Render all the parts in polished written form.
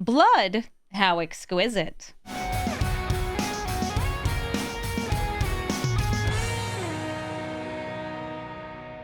Blood, how exquisite.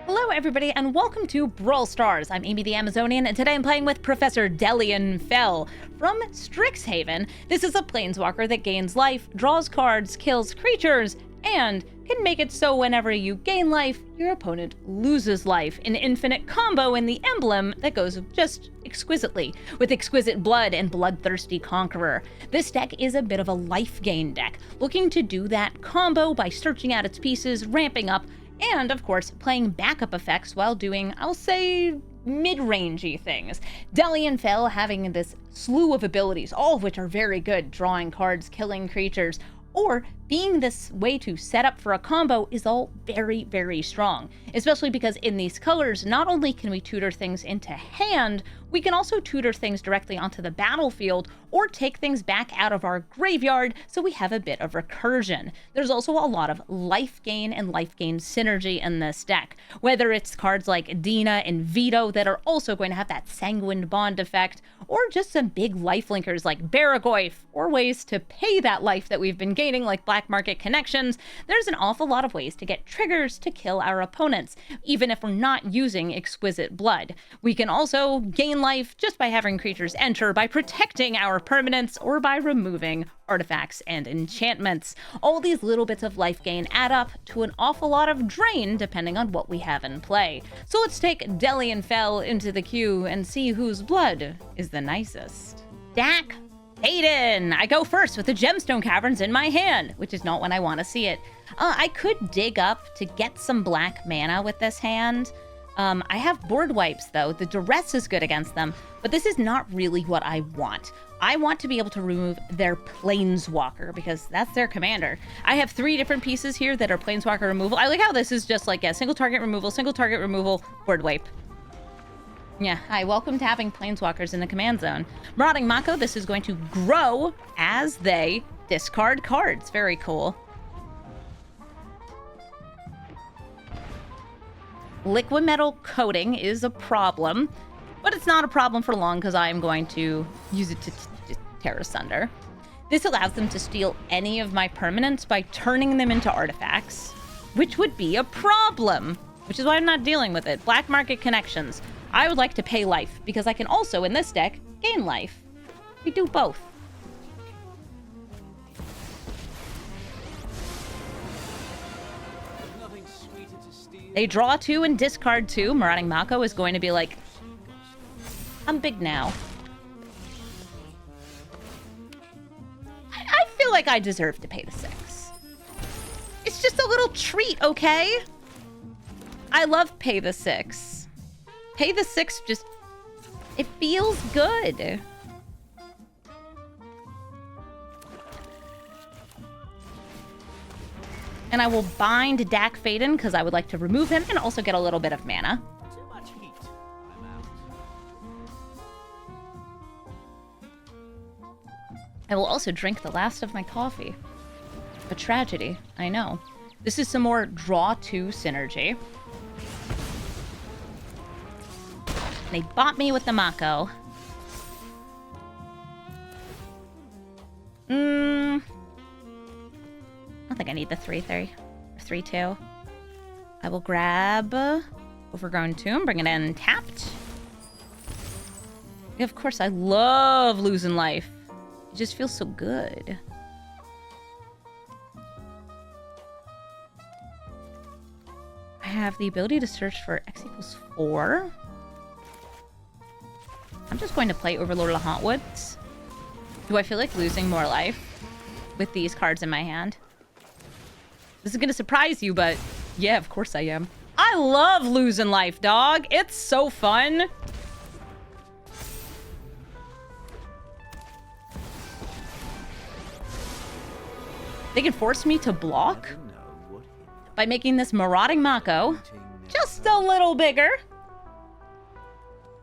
Hello everybody and welcome to Brawl Stars. I'm Amy the Amazonian and today I'm playing with Professor Dellian Fel from Strixhaven. This is a planeswalker that gains life, draws cards, kills creatures, and can make it so whenever you gain life, your opponent loses life. An infinite combo in the emblem that goes just exquisitely, with exquisite blood and bloodthirsty conqueror. This deck is a bit of a life gain deck, looking to do that combo by searching out its pieces, ramping up, and of course playing backup effects while doing, I'll say, mid-rangey things. Dellian Fel having this slew of abilities, all of which are very good, drawing cards, killing creatures, or being this way to set up for a combo is all very, very strong. Especially because in these colors, not only can we tutor things into hand, we can also tutor things directly onto the battlefield or take things back out of our graveyard so we have a bit of recursion. There's also a lot of life gain and life gain synergy in this deck, whether it's cards like Dina and Vito that are also going to have that sanguine bond effect, or just some big life linkers like Baragoyf, or ways to pay that life that we've been gaining like Black Market Connections. There's an awful lot of ways to get triggers to kill our opponents, even if we're not using exquisite blood. We can also gain life just by having creatures enter, by protecting our permanents, or by removing artifacts and enchantments. All these little bits of life gain add up to an awful lot of drain depending on what we have in play. So let's take Dellian Fel into the queue and see whose blood is the nicest. Dak Fayden! I go first with the Gemstone Caverns in my hand, which is not when I want to see it. I could dig up to get some black mana with this hand. I have board wipes though. The duress is good against them, but this is not really what I want. I want to be able to remove their Planeswalker because that's their commander. I have 3 different pieces here that are Planeswalker removal. I like how this is just like a single target removal, board wipe. Yeah, hi, welcome to having Planeswalkers in the command zone. Marauding Mako, this is going to grow as they discard cards. Very cool. Liquid metal coating is a problem, but it's not a problem for long because I am going to use it to tear asunder. This allows them to steal any of my permanents by turning them into artifacts, which would be a problem, which is why I'm not dealing with it. Black Market Connections. I would like to pay life because I can also, in this deck, gain life. We do both. They draw 2 and discard 2. Marauding Mako is going to be like, I'm big now. I feel like I deserve to pay the 6. It's just a little treat, okay? I love pay the 6. Pay the 6 just, it feels good. And I will bind Dak Fayden because I would like to remove him and also get a little bit of mana. Too much heat. I'm out. I will also drink the last of my coffee. A tragedy, I know. This is some more draw 2 synergy. They bought me with the Mako. I don't think I need the 3-3 or 3-2. I will grab Overgrown Tomb, bring it in tapped. Yeah, of course, I love losing life. It just feels so good. I have the ability to search for X equals 4. I'm just going to play Overlord of the Hauntwoods. Do I feel like losing more life with these cards in my hand? This is going to surprise you, but yeah, of course I am. I love losing life, dog. It's so fun. They can force me to block by making this Marauding Mako just a little bigger.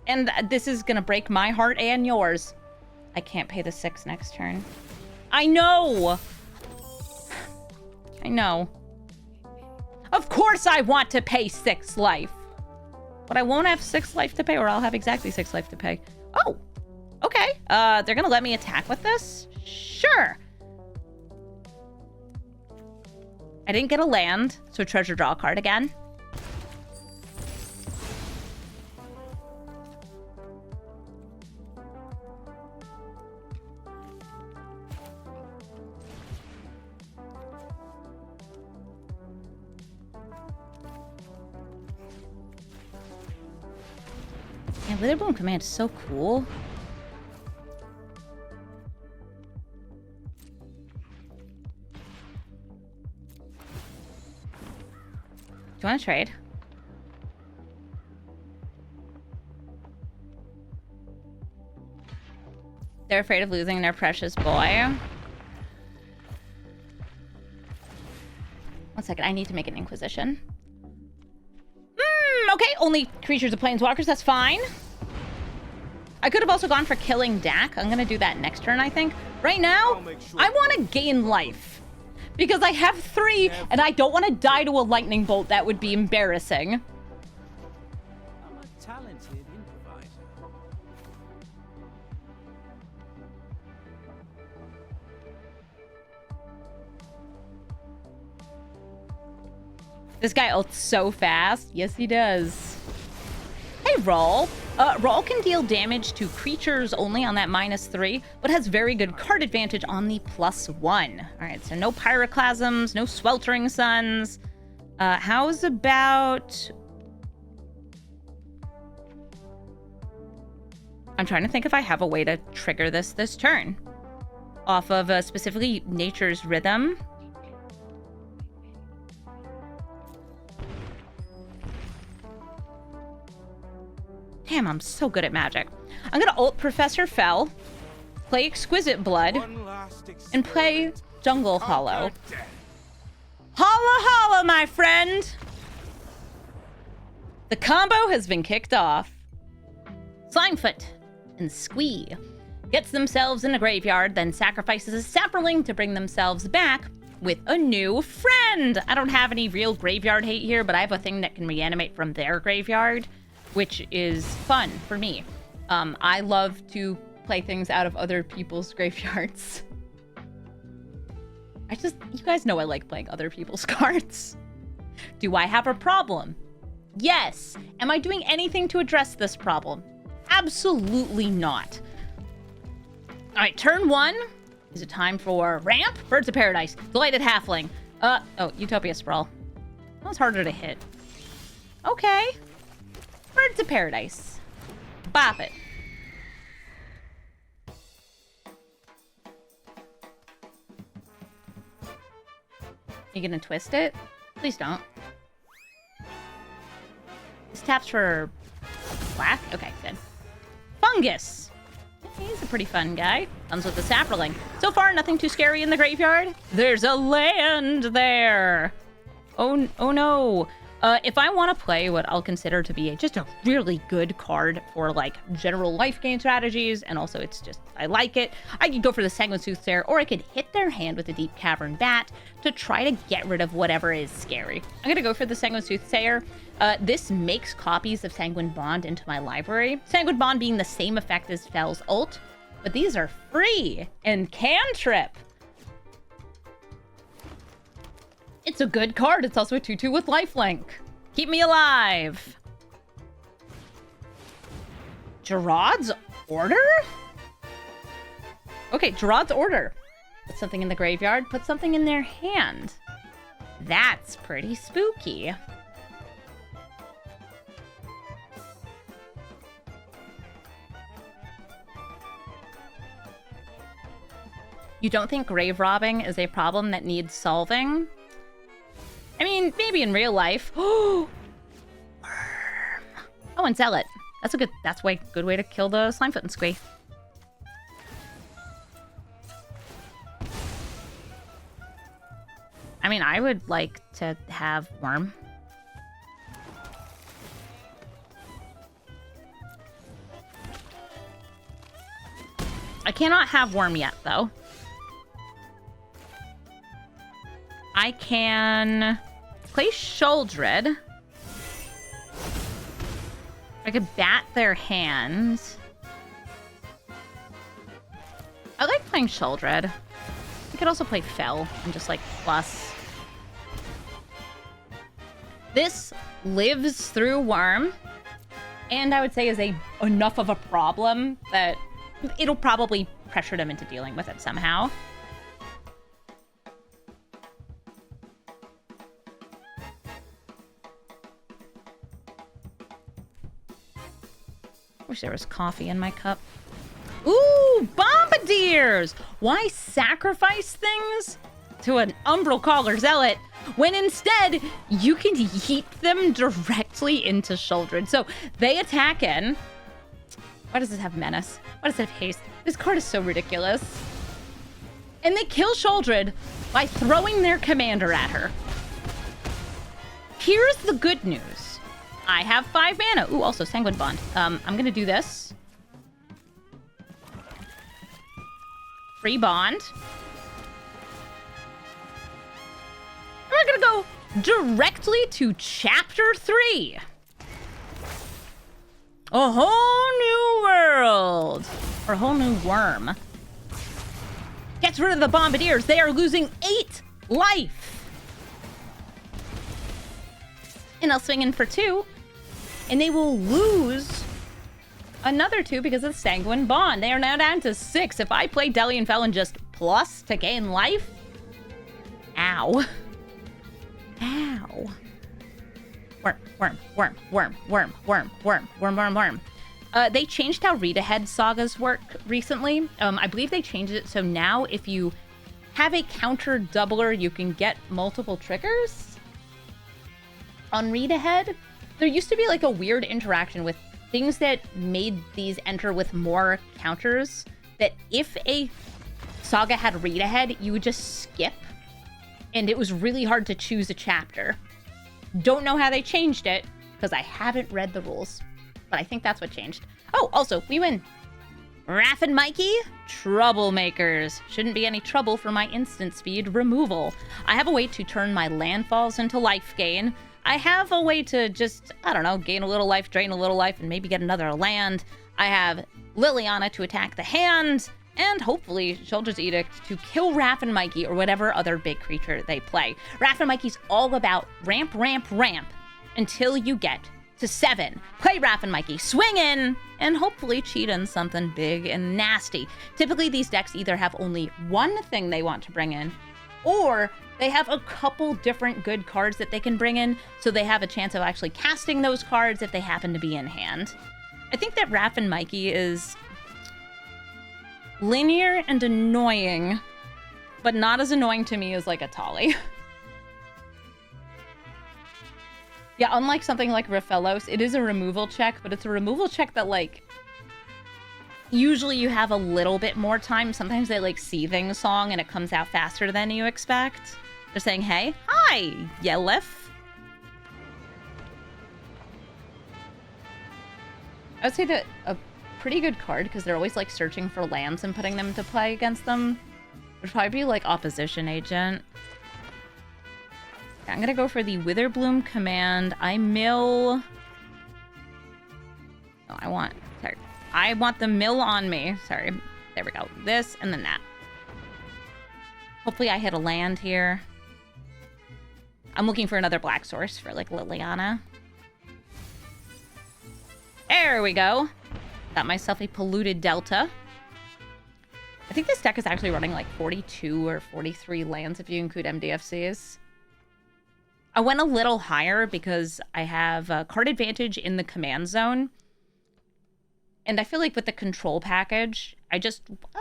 And this is gonna break my heart and yours. I can't pay the 6 next turn. I know! I know. Of course I want to pay 6 life. But I won't have 6 life to pay, or I'll have exactly 6 life to pay. Oh! Okay, they're gonna let me attack with this? Sure. I didn't get a land, so treasure draw a card again. Yeah, Witherbloom Command is so cool. Do you want to trade? They're afraid of losing their precious boy. 1 second, I need to make an Inquisition. Okay, only creatures of planeswalkers, that's fine. I could have also gone for killing Dak. I'm gonna do that next turn, I think. Right now, I want to gain life. Because I have 3, and I don't want to die to a lightning bolt. That would be embarrassing. I'm a talented improviser. This guy ults so fast. Yes, he does. Hey, Roll. Roll can deal damage to creatures only on that -3, but has very good card advantage on the +1. All right, so no Pyroclasms, no Sweltering Suns. How's about... I'm trying to think if I have a way to trigger this turn. Off of specifically Nature's Rhythm. Damn, I'm so good at Magic. I'm gonna ult Professor Fel, play Exquisite Blood, and play Jungle Hollow. Holla holla, my friend! The combo has been kicked off. Slimefoot and Squee gets themselves in a graveyard, then sacrifices a sapperling to bring themselves back with a new friend. I don't have any real graveyard hate here, but I have a thing that can reanimate from their graveyard, which is fun for me. I love to play things out of other people's graveyards. You guys know I like playing other people's cards. Do I have a problem? Yes. Am I doing anything to address this problem? Absolutely not. All right, turn 1. Is it time for Ramp? Birds of Paradise. Delighted Halfling. Oh, Utopia Sprawl. That was harder to hit. Okay. Birds of Paradise. Bop it. You gonna twist it? Please don't. This taps for black? Okay, good. Fungus. He's a pretty fun guy. Comes with a sapperling. So far, nothing too scary in the graveyard. There's a land there. Oh no. If I want to play what I'll consider to be just a really good card for like general life game strategies, and also it's just, I like it, I could go for the Sanguine Soothsayer, or I could hit their hand with a Deep Cavern Bat to try to get rid of whatever is scary. I'm gonna go for the Sanguine Soothsayer. This makes copies of Sanguine Bond into my library. Sanguine Bond being the same effect as Fel's ult, but these are free and cantrip. It's a good card. It's also a 2/2 with lifelink. Keep me alive. Gerard's Order? Okay, Gerard's Order. Put something in the graveyard, put something in their hand. That's pretty spooky. You don't think grave robbing is a problem that needs solving? I mean, maybe in real life. Oh, worm. Oh, and sell it. That's a good way to kill the Slimefoot and Squee. I mean, I would like to have worm. I cannot have worm yet, though. I can play Shuldred. I could bat their hands. playing Sheoldred. We could also play Fel and just like plus. This lives through Worm, and I would say is enough of a problem that it'll probably pressure them into dealing with it somehow. Wish there was coffee in my cup. Ooh, bombardiers! Why sacrifice things to an Umbral Caller Zealot when instead you can yeet them directly into Sheoldred? So they attack in. Why does this have Menace? Why does it have Haste? This card is so ridiculous. And they kill Sheoldred by throwing their commander at her. Here's the good news. I have 5 mana. Ooh, also Sanguine Bond. I'm gonna do this. Free Bond. And we're gonna go directly to Chapter 3. A whole new world. Or a whole new worm. Gets rid of the Bombardiers. They are losing 8 life. And I'll swing in for 2. And they will lose another 2 because of Sanguine Bond. They are now down to 6. If I play Dellian Fel and just plus to gain life. Ow. Ow. Worm. They changed how read-ahead sagas work recently. I believe they changed it so now if you have a counter doubler, you can get multiple triggers on read-ahead. There used to be like a weird interaction with things that made these enter with more counters, that if a saga had read-ahead, you would just skip, and it was really hard to choose a chapter. Don't know how they changed it, because I haven't read the rules, but I think that's what changed. Oh, also, we win. Raph and Mikey, troublemakers. Shouldn't be any trouble for my instant speed removal. I have a way to turn my landfalls into life gain. I have a way to just, I don't know, gain a little life, drain a little life, and maybe get another land. I have Liliana to attack the hand, and hopefully Sheoldred's Edict to kill Raph and Mikey or whatever other big creature they play. Raph and Mikey's all about ramp until you get to 7. Play Raph and Mikey, swing in, and hopefully cheat in something big and nasty. Typically, these decks either have only one thing they want to bring in, or they have a couple different good cards that they can bring in, so they have a chance of actually casting those cards if they happen to be in hand. I think that Raph and Mikey is linear and annoying, but not as annoying to me as like a Tali. Yeah, unlike something like Raphellos, it is a removal check, but it's a removal check that, like, usually you have a little bit more time. Sometimes they, like, seething song and it comes out faster than you expect. They're saying, hey, hi, Yelif. I would say that a pretty good card, because they're always, like, searching for lands and putting them into play against them, would probably be, like, Opposition Agent. I'm gonna go for the Witherbloom command. I mill... Oh, I want the mill on me. Sorry. There we go. This and then that. Hopefully I hit a land here. I'm looking for another black source for, like, Liliana. There we go. Got myself a polluted Delta. I think this deck is actually running, like, 42 or 43 lands if you include MDFCs. I went a little higher because I have a card advantage in the command zone. And I feel like with the control package, I don't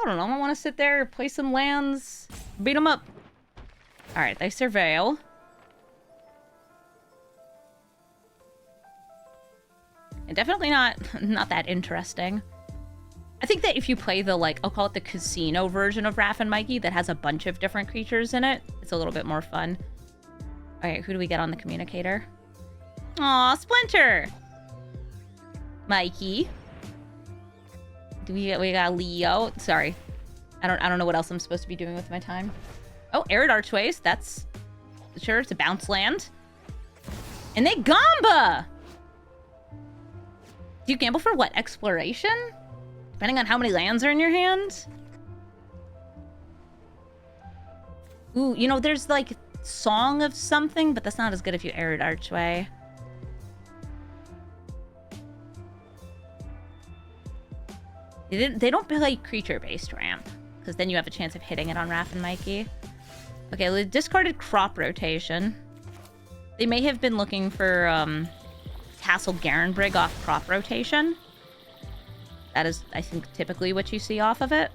know, I want to sit there, play some lands, beat them up. All right, they surveil. And definitely not that interesting. I think that if you play the, like, I'll call it the casino version of Raph and Mikey that has a bunch of different creatures in it, it's a little bit more fun. All right, who do we get on the communicator? Aw, Splinter. Mikey. We got Leo. Sorry. I don't know what else I'm supposed to be doing with my time. Oh, Arid Archways. That's sure it's a bounce land. And they Gamba. Do you gamble for what? Exploration? Depending on how many lands are in your hand? Ooh, you know, there's like Song of something, but that's not as good if you Arid Archway. They don't play creature-based ramp, because then you have a chance of hitting it on Raph and Mikey. Okay, they discarded Crop Rotation. They may have been looking for Castle Garenbrig off Crop Rotation. That is, I think, typically what you see off of it.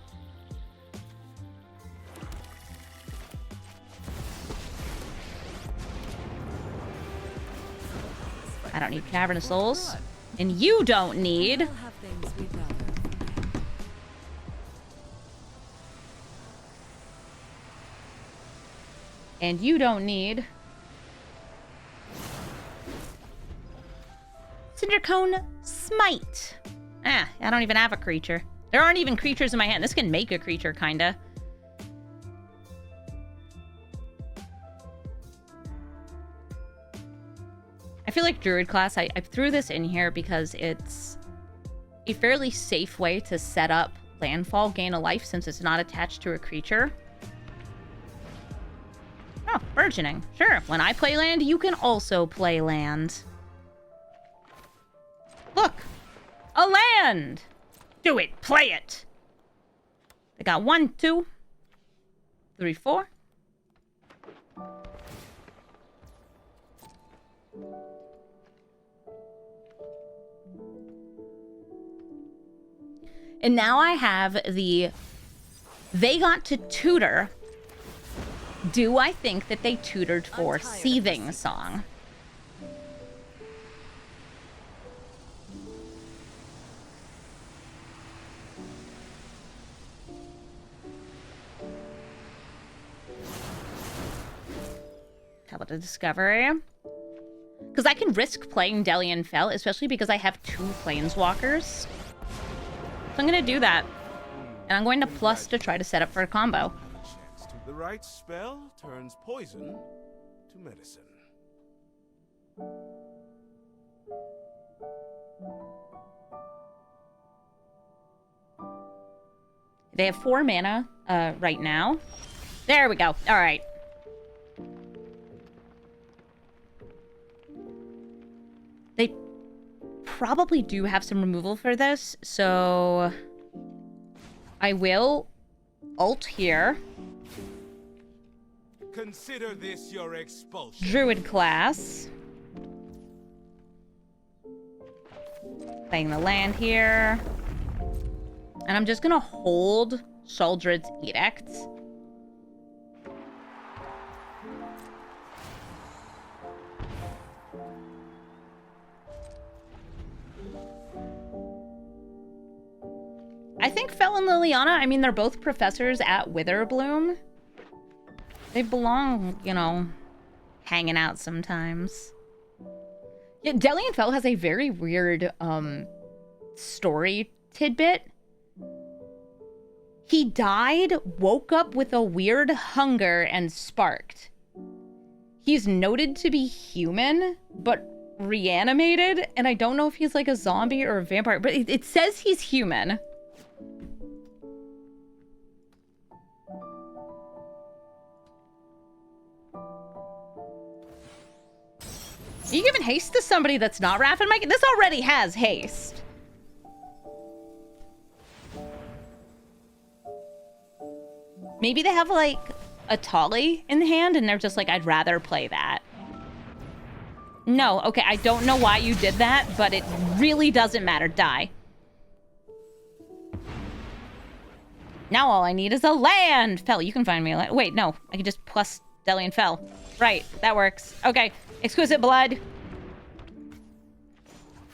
I don't need Cavern of Souls. And you don't need... And you don't need... Cindercone Smite. I don't even have a creature. There aren't even creatures in my hand. This can make a creature, kinda. I feel like Druid class, I threw this in here because it's a fairly safe way to set up landfall, gain a life, since it's not attached to a creature. Oh, burgeoning. Sure, when I play land, you can also play land. Look! A land! Do it! Play it! They got 1, 2, 3, 4. And now I have the... They got to tutor. Do I think that they tutored for Seething Song? How about a Discovery? Because I can risk playing Dellian Fel, especially because I have 2 Planeswalkers. So I'm going to do that. And I'm going to plus to try to set up for a combo. The right spell turns poison to medicine. They have 4 mana right now. There we go. All right. They probably do have some removal for this, so I will ult here. Consider this your expulsion. Druid class. Playing the land here. And I'm just gonna hold Shaldred's Edict. I think Fel and Liliana, I mean, they're both professors at Witherbloom. They belong, you know, hanging out sometimes. Yeah, Dellian Fel has a very weird story tidbit. He died, woke up with a weird hunger, and sparked. He's noted to be human, but reanimated, and I don't know if he's like a zombie or a vampire, but it says he's human. Are you giving haste to somebody that's not Raph and Mikey? This already has haste. Maybe they have, like, a Tolly in hand, and they're just like, I'd rather play that. No, okay, I don't know why you did that, but it really doesn't matter. Die. Now all I need is a land! Fel, you can find me a land. Wait, no. I can just plus Dellian Fel. Right, that works. Okay. Exquisite Blood.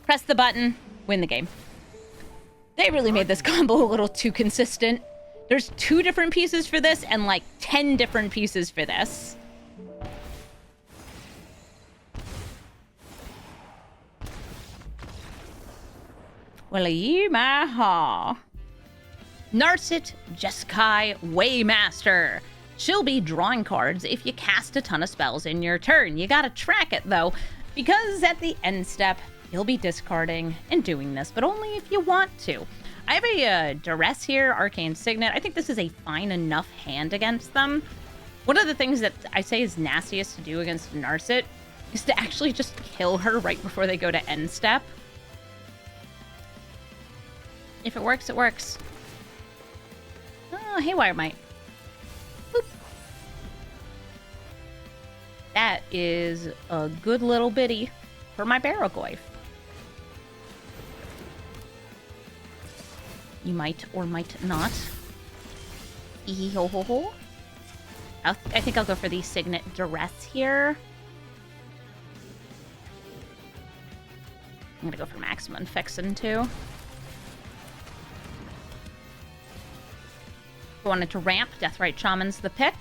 Press the button. Win the game. They really made this combo a little too consistent. There's 2 different pieces for this and like 10 different pieces for this. Well, yee-ma-ha. Narset Jeskai Waymaster. She'll be drawing cards if you cast a ton of spells in your turn. You gotta track it, though, because at the end step, you'll be discarding and doing this, but only if you want to. I have a Duress here, Arcane Signet. I think this is a fine enough hand against them. One of the things that I say is nastiest to do against Narset is to actually just kill her right before they go to end step. If it works, it works. Oh, haywire might. Boop. That is a good little bitty for my Barragoyf. You might or might not. Ee-ho-ho-ho. I think I'll go for the Signet Duress here. I'm gonna go for Maximum Fixin' too. I wanted to ramp. Deathrite Shaman's the pick.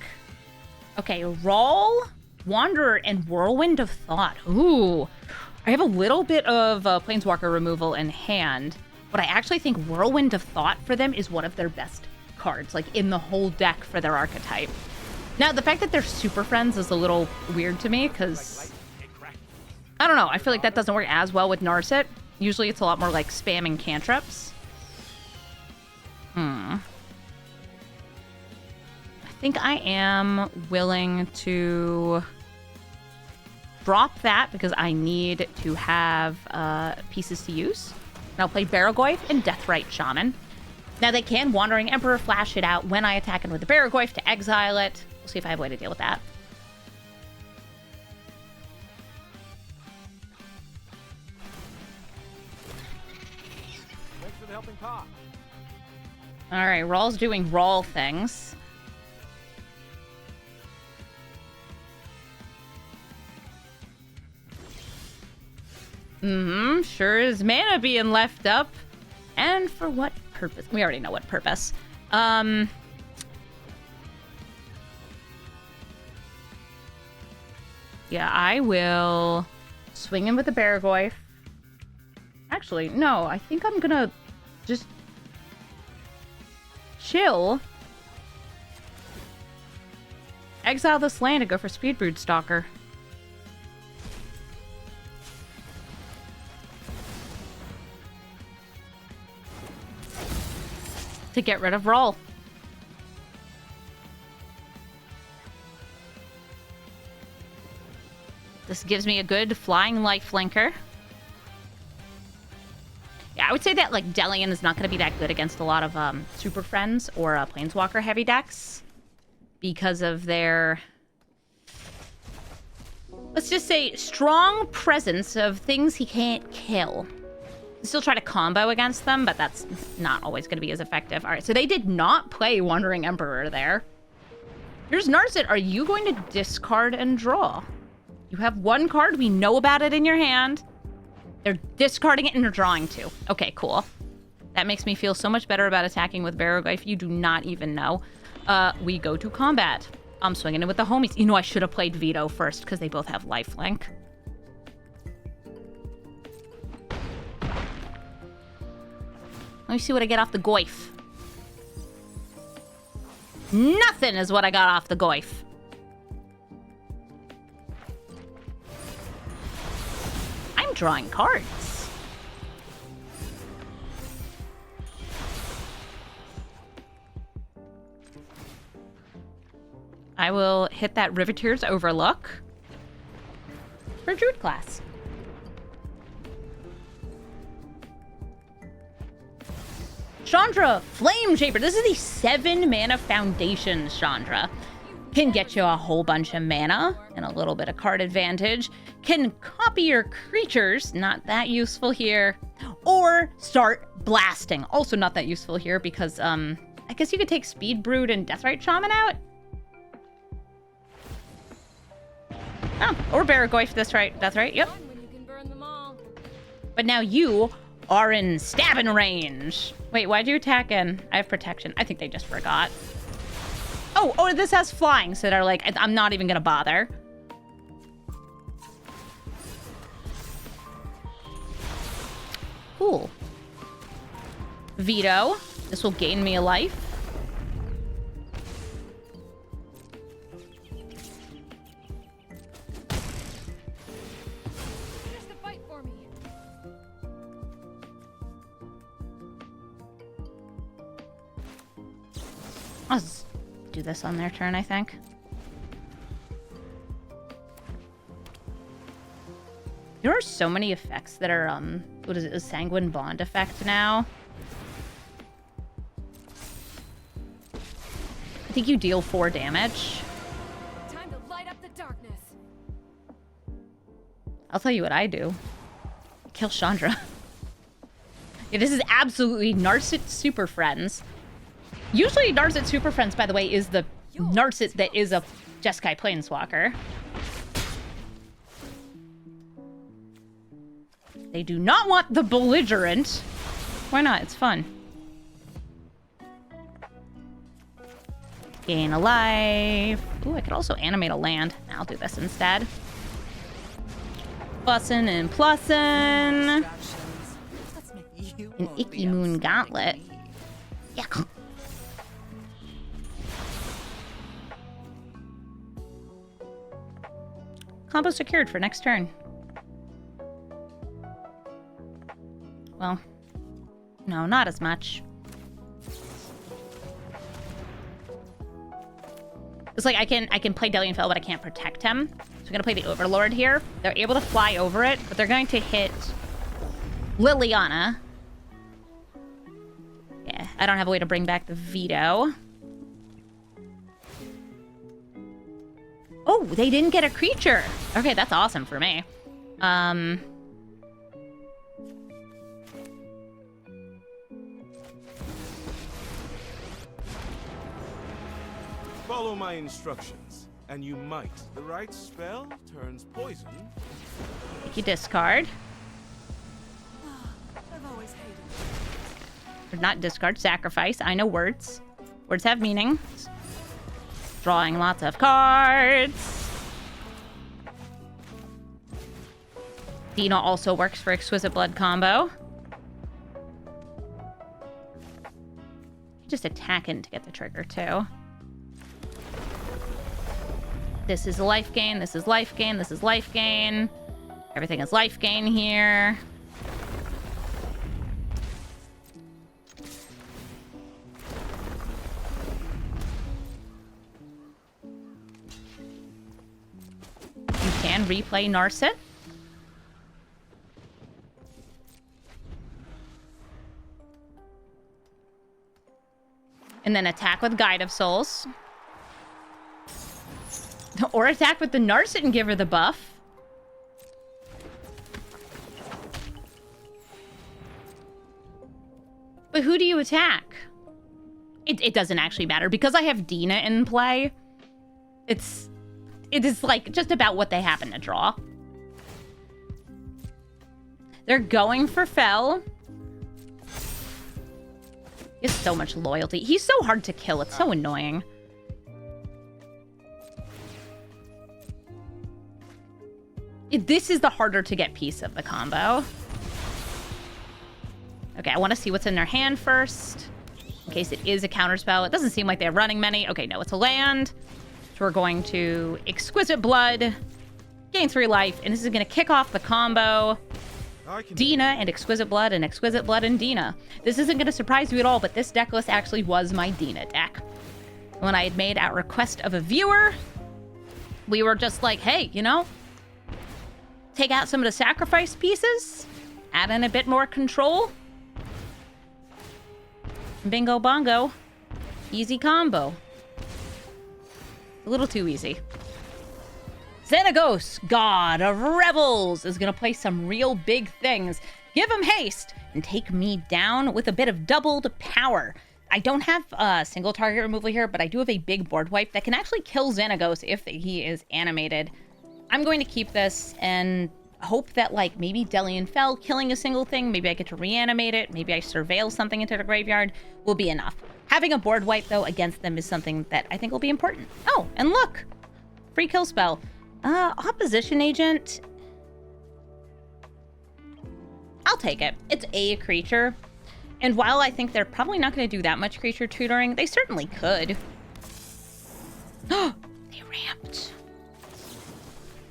Okay, roll, Wanderer, and Whirlwind of Thought. Ooh. I have a little bit of Planeswalker removal in hand, but I actually think Whirlwind of Thought for them is one of their best cards, like in the whole deck for their archetype. Now, the fact that they're super friends is a little weird to me, because I don't know. I feel like that doesn't work as well with Narset. Usually it's a lot more like spamming cantrips. I think I am willing to drop that because I need to have pieces to use. And I'll play Barragoyf and Deathrite Shaman. Now they can Wandering Emperor flash it out when I attack it with the Barragoyf to exile it. We'll see if I have a way to deal with that. Thanks for the helping paw. All right, Rawl's doing Rawl things. Sure is mana being left up. And for what purpose? We already know what purpose. Yeah, I will swing in with the Barragoyf. Actually, no, I think I'm gonna just chill. Exile this land and go for Speedbrood Stalker. To get rid of Rawl. This gives me a good flying lifelinker. Yeah, I would say that like Dellian is not going to be that good against a lot of Super Friends or Planeswalker heavy decks because of their, let's just say, strong presence of things he can't kill. Still try to combo against them, but that's not always going to be as effective. All right, so they did not play Wandering Emperor there. Here's Narset. Are you going to discard and draw? You have one card. We know about it in your hand. They're discarding it and they're drawing two. Okay, cool. That makes me feel so much better about attacking with Barragoyf. You do not even know. We go to combat. I'm swinging in with the homies. You know, I should have played Veto first because they both have lifelink. Let me see what I get off the Goyf. Nothing is what I got off the Goyf. I'm drawing cards. I will hit that Riveteer's Overlook for Druid class. Chandra, Flame Shaper. This is the 7 mana foundation Chandra. Can get you a whole bunch of mana and a little bit of card advantage. Can copy your creatures, not that useful here. Or start blasting, also not that useful here because, I guess you could take Speedbrood and Deathrite Shaman out. Oh, or Barragoyf, that's right, yep. But now you are in stabbing range. Wait, why'd you attack in? I have protection. I think they just forgot. Oh, this has flying, so they're like, I'm not even gonna bother. Cool. Veto. This will gain me a life. I'll just do this on their turn, I think. There are so many effects that are, what is it, a Sanguine Bond effect now. I think you deal 4 damage. Time to light up the darkness. I'll tell you what I do. Kill Chandra. Yeah, this is absolutely Narset Super Friends. Usually Narset Super Friends, by the way, is the Narset that is a Jeskai Planeswalker. They do not want the belligerent. Why not? It's fun. Gain a life. Ooh, I could also animate a land. I'll do this instead. Plussin' and plussin'. An Icky Moon Gauntlet. Yeah. Combo secured for next turn. Well, no, not as much. It's like I can play Dellian Fel, but I can't protect him. So I'm gonna play the Overlord here. They're able to fly over it, but they're going to hit Liliana. Yeah, I don't have a way to bring back the veto. Oh, they didn't get a creature. Okay, that's awesome for me. Follow my instructions, and you might. The right spell turns poison. You discard. I've always hated Or not discard, sacrifice. I know words. Words have meaning. Drawing lots of cards. Dina also works for Exquisite Blood combo. Just attacking to get the trigger too. This is life gain, this is life gain, this is life gain. Everything is life gain here. You can replay Narset. And then attack with Guide of Souls. Or attack with the Narset and give her the buff. But who do you attack? It doesn't actually matter. Because I have Dina in play, it is like just about what they happen to draw. They're going for Fel. He has so much loyalty. He's so hard to kill. It's so annoying. This is the harder to get piece of the combo. Okay, I want to see what's in their hand first. In case it is a counterspell. It doesn't seem like they're running many. Okay, no, it's a land. So we're going to Exquisite Blood. Gain 3 life. And this is going to kick off the combo. Dina and Exquisite Blood and Dina. This isn't going to surprise you at all, but this deck list actually was my Dina deck. When I had made at request of a viewer, we were just like, hey, you know, take out some of the sacrifice pieces, add in a bit more control. Bingo bongo. Easy combo. A little too easy. Xenagos, God of Rebels, is going to play some real big things. Give him haste and take me down with a bit of doubled power. I don't have single target removal here, but I do have a big board wipe that can actually kill Xenagos if he is animated. I'm going to keep this and hope that, like, maybe Dellian Fel killing a single thing, maybe I get to reanimate it, maybe I surveil something into the graveyard, will be enough. Having a board wipe, though, against them is something that I think will be important. Oh, and look! Free kill spell. Opposition Agent. I'll take it. It's a creature. And while I think they're probably not going to do that much creature tutoring, they certainly could. Oh, they ramped.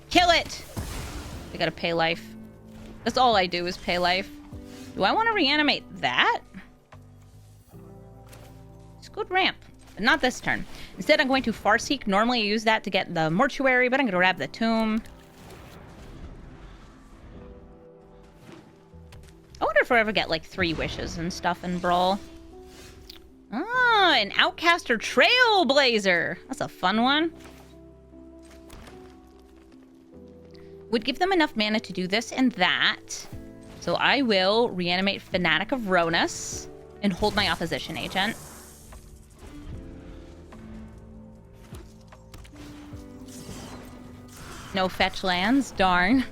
Kill it! They gotta pay life. That's all I do is pay life. Do I want to reanimate that? It's a good ramp, but not this turn. Instead, I'm going to Farseek. Normally I use that to get the mortuary, but I'm going to grab the tomb. forever get like 3 wishes and stuff in Brawl. Ah, an Outcaster Trailblazer. That's a fun one. Would give them enough mana to do this and that. So I will reanimate Fanatic of Ronus and hold my opposition agent. No fetch lands, darn.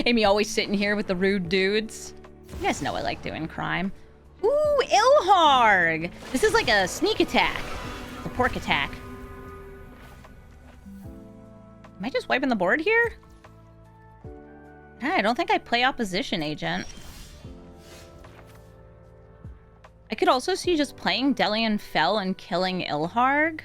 Amy always sitting here with the rude dudes. You guys know I like doing crime. Ooh, Ilharg! This is like a sneak attack. A pork attack. Am I just wiping the board here? I don't think I play opposition agent. I could also see just playing Dellian Fel and killing Ilharg.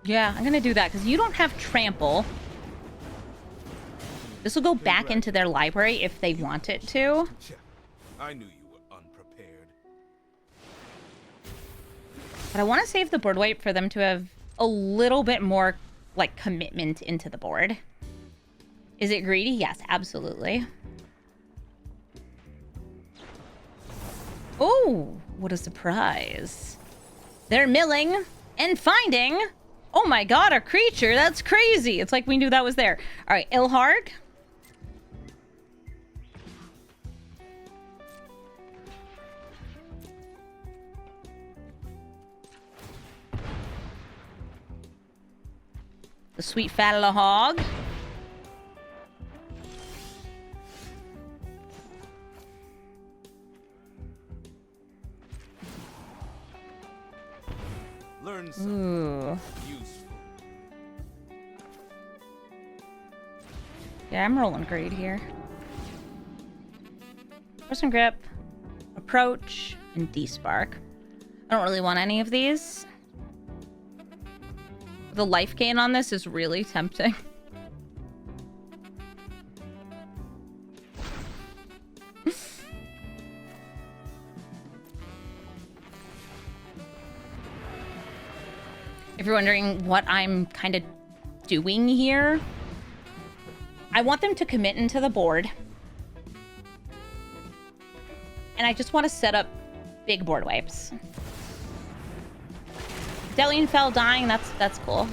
Yeah, I'm gonna do that because you don't have trample. This will go back into their library if they want it to. I knew you were unprepared. But I want to save the board wipe for them to have a little bit more, like, commitment into the board. Is it greedy? Yes, absolutely. Oh, what a surprise. They're milling and finding... Oh my god, a creature! That's crazy! It's like we knew that was there. Alright, Ilharg. The sweet fat little hog. Learn something Ooh. useful. Yeah, I'm rolling great here. Person grip, approach, and despark. I don't really want any of these. The life gain on this is really tempting. If you're wondering what I'm kind of doing here, I want them to commit into the board. And I just want to set up big board wipes. Dellian Fel dying, that's cool.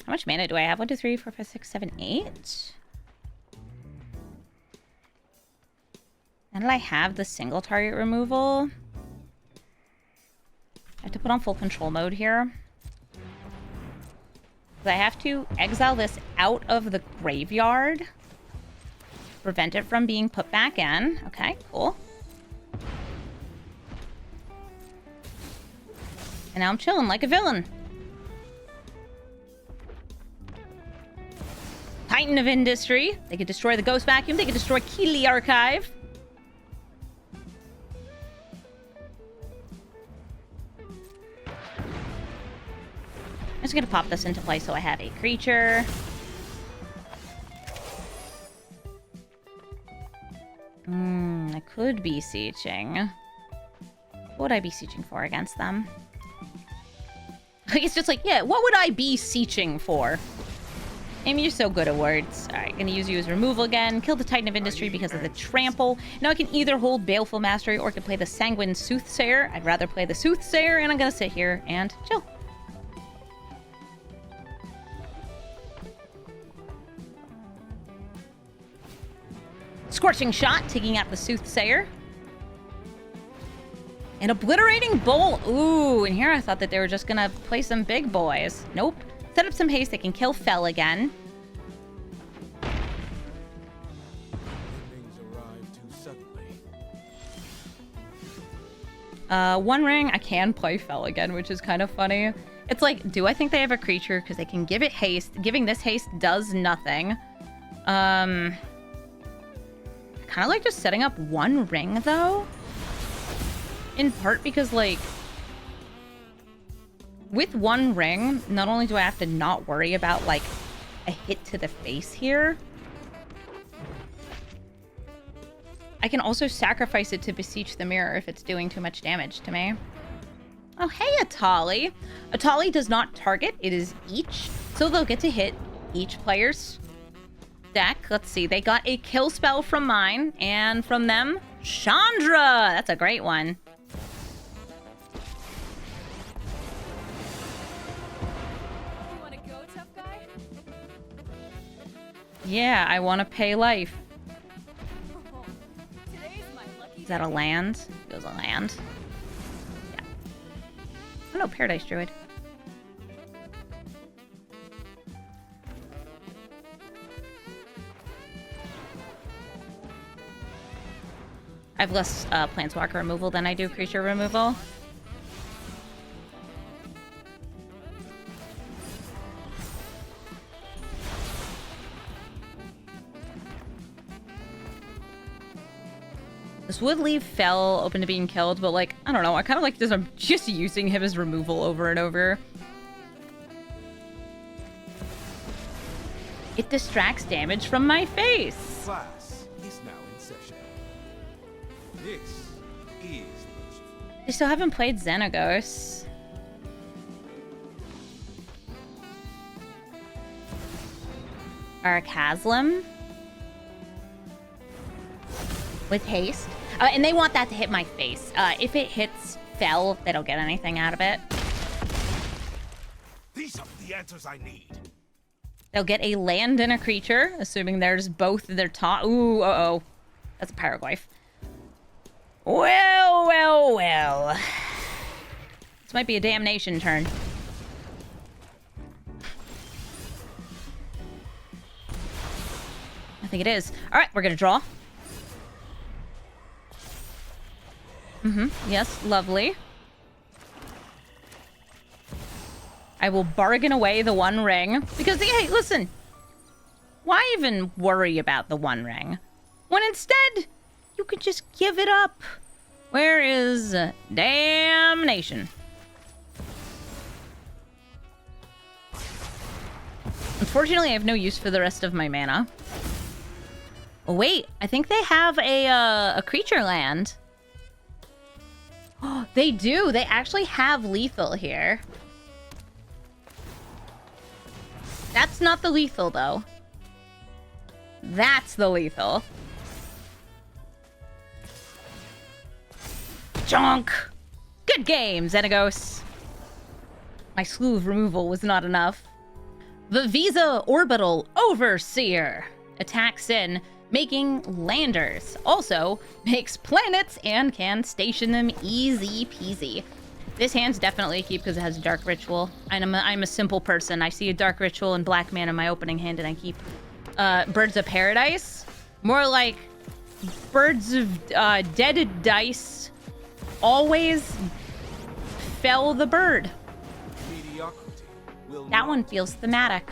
How much mana do I have? 1, 2, 3, 4, 5, 6, 7, 8. And I have the single target removal. I have to put on full control mode here. I have to exile this out of the graveyard. Prevent it from being put back in. Okay, cool. And now I'm chilling like a villain. Titan of Industry. They could destroy the Ghost Vacuum. They could destroy Keeley Archive. I'm just gonna pop this into play so I have a creature. I could be sieging. What would I be sieging for against them? It's just like, yeah, what would I be sieging for? Amy, you're so good at words. Alright, gonna use you as removal again. Kill the Titan of Industry because of the trample. Now I can either hold Baleful Mastery or I can play the Sanguine Soothsayer. I'd rather play the Soothsayer, and I'm gonna sit here and chill. Scorching Shot, taking out the Soothsayer. An Obliterating Bolt. Ooh, and here I thought that they were just gonna play some big boys. Nope. Set up some haste. They can kill Fel again. Things arrive too suddenly. One ring. I can play Fel again, which is kind of funny. It's like, do I think they have a creature? Because they can give it haste. Giving this haste does nothing. Kind of like just setting up one ring, though. In part because, like... with one ring, not only do I have to not worry about, like, a hit to the face here, I can also sacrifice it to beseech the mirror if it's doing too much damage to me. Oh, hey, Atali. Atali does not target. It is each. So they'll get to hit each player's deck. Let's see. They got a kill spell from mine. And from them, Chandra. That's a great one. You wanna go, tough guy? Yeah, I want to pay life. Today's my lucky Is that a land? It was a land. Yeah. Oh no, Paradise Druid. I have less Planeswalker removal than I do creature removal. This would leave Fel open to being killed, but like, I don't know. I kind of like this. I'm just using him as removal over and over. It distracts damage from my face. Class is now in session. This is merciful. I still haven't played Xenagos. Arachaslam. With haste. And they want that to hit my face. If it hits Fel, they don't get anything out of it. These are the answers I need. They'll get a land and a creature, assuming there's both their top. Ooh, uh-oh. That's a pyroglyph. Well, well, well. This might be a damnation turn. I think it is. All right, we're gonna draw. Yes, lovely. I will bargain away the one ring. Because, hey, listen. Why even worry about the one ring? When instead, you could just give it up. Where is damnation? Unfortunately, I have no use for the rest of my mana. Oh, wait. I think they have a creature land. Oh, they do. They actually have lethal here. That's not the lethal, though. That's the lethal. Junk! Good game, Xenagos. My slew of removal was not enough. Vv'viza Orbital Overseer attacks in, making landers. Also makes planets and can station them easy peasy. This hand's definitely a keep because it has Dark Ritual. I'm a simple person. I see a Dark Ritual and Black Man in my opening hand and I keep Birds of Paradise. More like Birds of Dead Dice always fell the bird. Mediocrity will That not one feels thematic.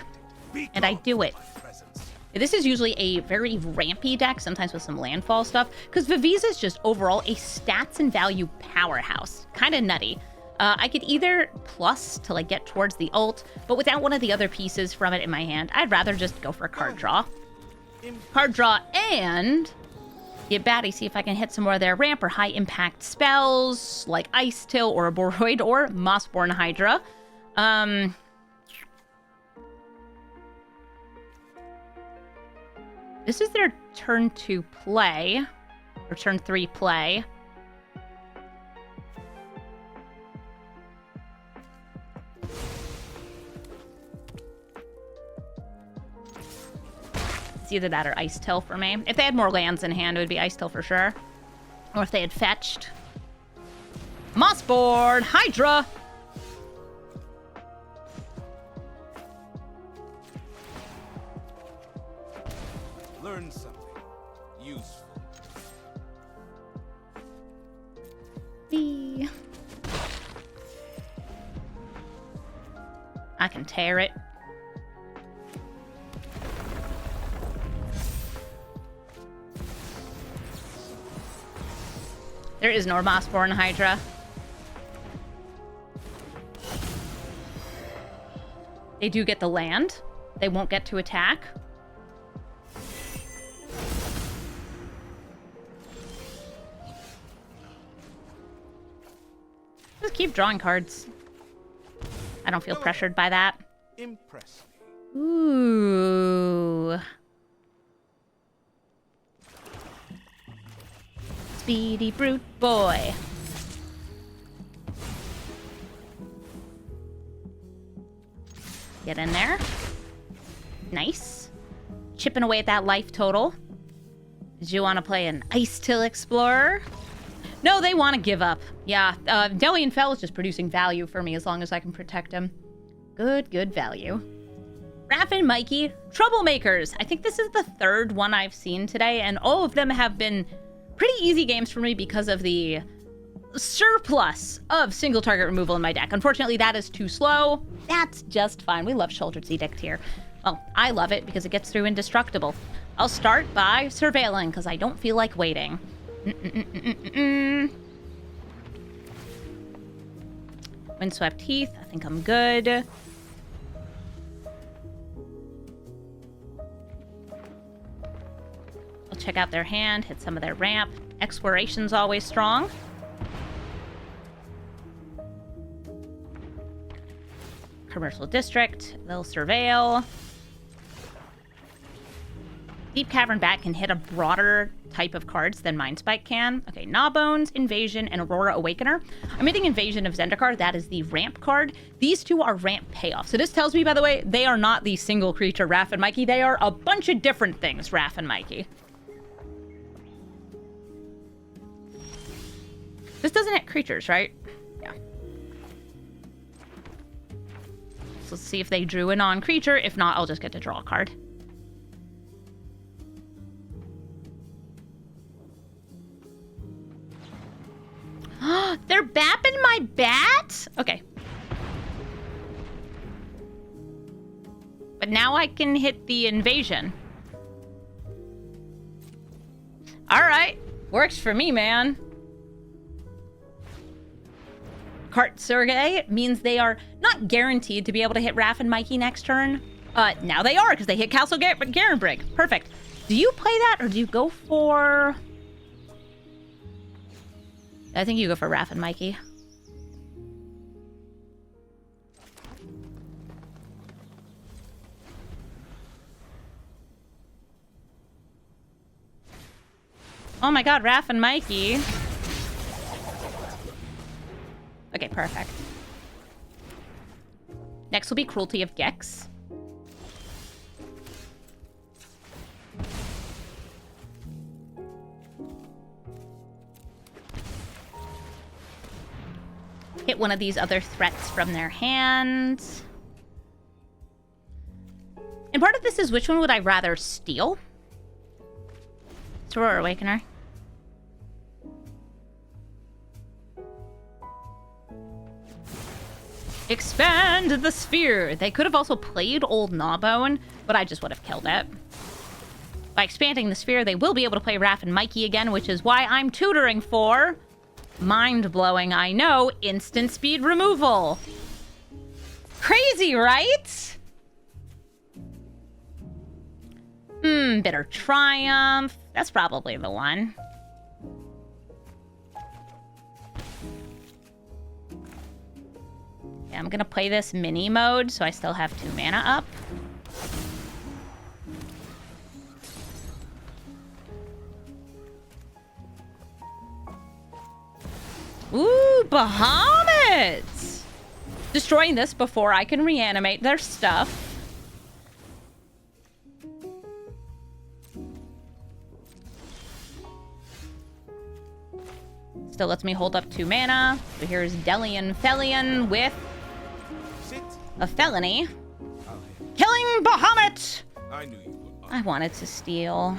be And I do called it. my presence. This is usually a very rampy deck, sometimes with some landfall stuff, because Vv'viza is just overall a stats and value powerhouse. Kind of nutty. I could either plus to like get towards the ult, but without one of the other pieces from it in my hand, I'd rather just go for a card draw. Card draw and get batty, see if I can hit some more of their ramp or high impact spells like Ice Till or Boroid or Mossborn Hydra. This is their turn 2 play, or turn 3 play. It's either that or Ice Till for me. If they had more lands in hand, it would be Ice Till for sure. Or if they had fetched. Mossboard Hydra! Learn something useful. Bee. I can tear it. There is no Mossborn Hydra. They do get the land. They won't get to attack. Just keep drawing cards. I don't feel pressured by that. Impress me. Ooh. Speedy brute boy. Get in there. Nice. Chipping away at that life total. Did you want to play an Ice Till Explorer? No, they want to give up. Yeah, Dellian Fel is just producing value for me as long as I can protect him. Good value. Raph and Mikey, Troublemakers. I think this is the third one I've seen today, and all of them have been pretty easy games for me because of the surplus of single target removal in my deck. Unfortunately, that is too slow. That's just fine. We love Shouldered Edict here. Well, I love it because it gets through indestructible. I'll start by surveilling because I don't feel like waiting. Windswept Heath, I think I'm good. I'll check out their hand, hit some of their ramp. Exploration's always strong. Commercial District, they'll surveil. Deep Cavern Bat can hit a broader type of cards than Mindspike can. Okay, Gnawbones, Invasion, and Aurora Awakener. I'm hitting Invasion of Zendikar. That is the ramp card. These two are ramp payoff. So this tells me, by the way, they are not the single creature Raph and Mikey. They are a bunch of different things, Raph and Mikey. This doesn't hit creatures, right? Yeah. So let's see if they drew a non-creature. If not, I'll just get to draw a card. They're bapping my bat? Okay. But now I can hit the invasion. Alright. Works for me, man. Cart Survey means they are not guaranteed to be able to hit Raph and Mikey next turn. Now they are, because they hit Castle Garenbrig. Perfect. Do you play that, or do you go for... I think you go for Raph and Mikey. Oh my god, Raph and Mikey. Okay, perfect. Next will be Cruelty of Gex. Hit one of these other threats from their hands. And part of this is which one would I rather steal? Aurora Awakener. Expand the sphere. They could have also played Old Gnawbone, but I just would have killed it. By expanding the sphere, they will be able to play Raph and Mikey again, which is why I'm tutoring for... mind-blowing, I know, instant speed removal. Crazy, right? Bitter Triumph. That's probably the one. Yeah, I'm gonna play this mini mode, so I still have 2 mana up. Ooh, Bahamut! Destroying this before I can reanimate their stuff. Still lets me hold up 2 mana. So here's Dellian Felian with a felony. Killing Bahamut! I knew you would. I wanted to steal.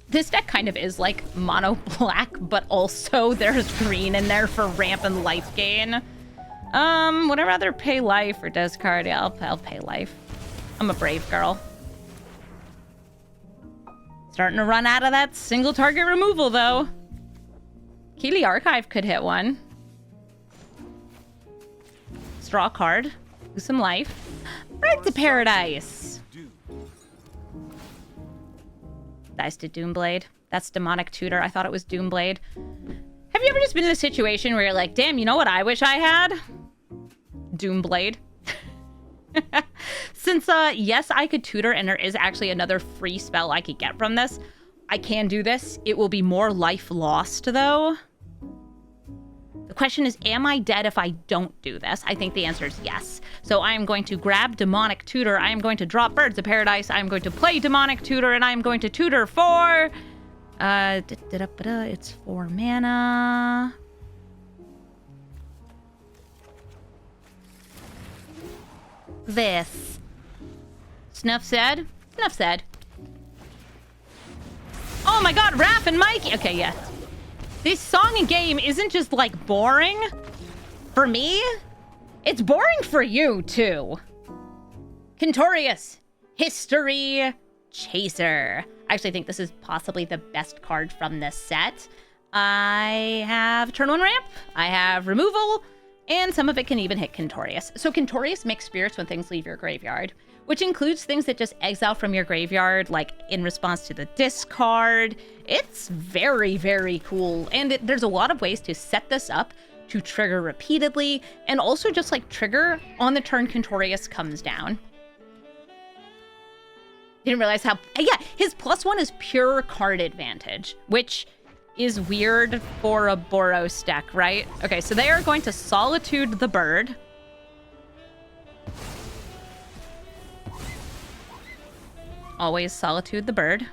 This deck kind of is like mono black, but also there's green in there for ramp and life gain. Would I rather pay life or discard? Yeah, I'll pay life. I'm a brave girl. Starting to run out of that single target removal, though. Keeley Archive could hit one. Let's draw a card. Do some life. Birds of Paradise. Dice to Doomblade. That's Demonic Tutor. I thought it was Doomblade. Have you ever just been in a situation where you're like, damn, you know what I wish I had? Doomblade. Since, yes, I could tutor, and there is actually another free spell I could get from this, I can do this. It will be more life lost, though. The question is, am I dead if I don't do this? I think the answer is yes. So I am going to grab Demonic Tutor. I am going to drop Birds of Paradise. I am going to play Demonic Tutor, and I am going to tutor for... it's 4 mana. This. Snuff said? Snuff said. Oh my god, Raph and Mikey! Okay, yeah. This song and game isn't just, like, boring for me. It's boring for you, too. Quintorius, History Chaser. I actually think this is possibly the best card from this set. I have turn 1 ramp, I have removal, and some of it can even hit Quintorius. So Quintorius makes spirits when things leave your graveyard, which includes things that just exile from your graveyard, like in response to the discard. It's very, very cool. And there's a lot of ways to set this up to trigger repeatedly, and also just like trigger on the turn Quintorius comes down. Didn't realize how... Yeah, his +1 is pure card advantage, which is weird for a Boros deck, right? Okay, so they are going to Solitude the bird. Always Solitude the bird.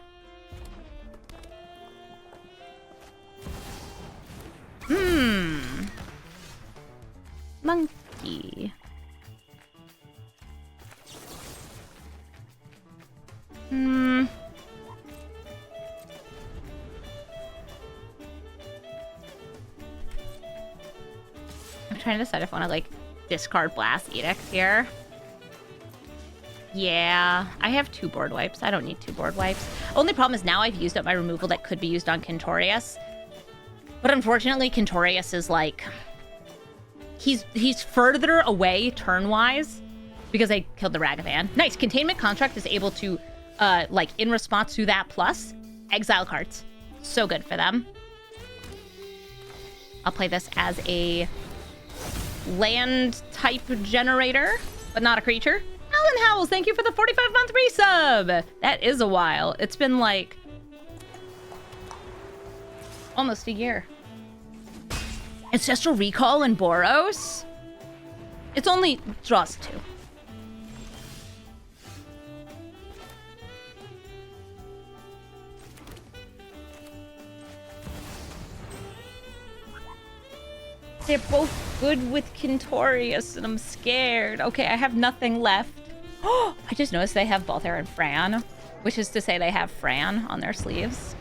Monkey. I'm trying to decide if I want to, like, discard Blast Edict here. Yeah, I have 2 board wipes. I don't need 2 board wipes. Only problem is now I've used up my removal that could be used on Quintorius. But unfortunately, Quintorius is, like... He's further away turn-wise because I killed the Ragavan. Nice. Containment Contract is able to, like, in response to that plus, exile cards. So good for them. I'll play this as a land type generator, but not a creature. Alan Howells, thank you for the 45-month resub. That is a while. It's been like almost a year. Ancestral Recall and Boros. It's only draws 2. They're both good with Quintorius, and I'm scared. Okay, I have nothing left. Oh, I just noticed they have Balthair and Fran, which is to say they have Fran on their sleeves.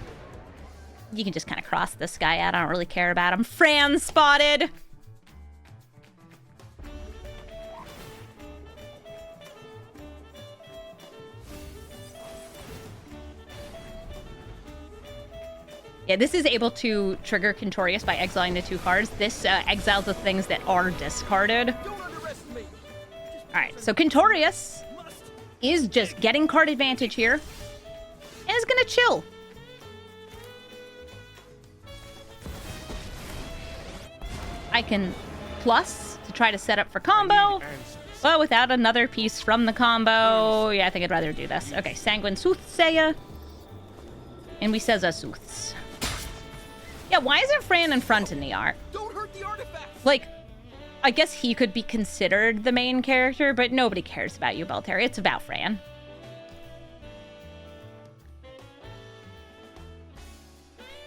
You can just kind of cross this guy out. I don't really care about him. Fran spotted! Yeah, this is able to trigger Quintorius by exiling the 2 cards. This exiles the things that are discarded. Alright, so Quintorius is just getting card advantage here. And is gonna chill. I can plus to try to set up for combo. But without another piece from the combo, yeah, I think I'd rather do this. Okay, Sanguine Soothsayer. And we says a Sooths. Yeah, why isn't Fran in front in the art? Don't hurt the artifact. Like, I guess he could be considered the main character, but nobody cares about you, Balthair. It's about Fran.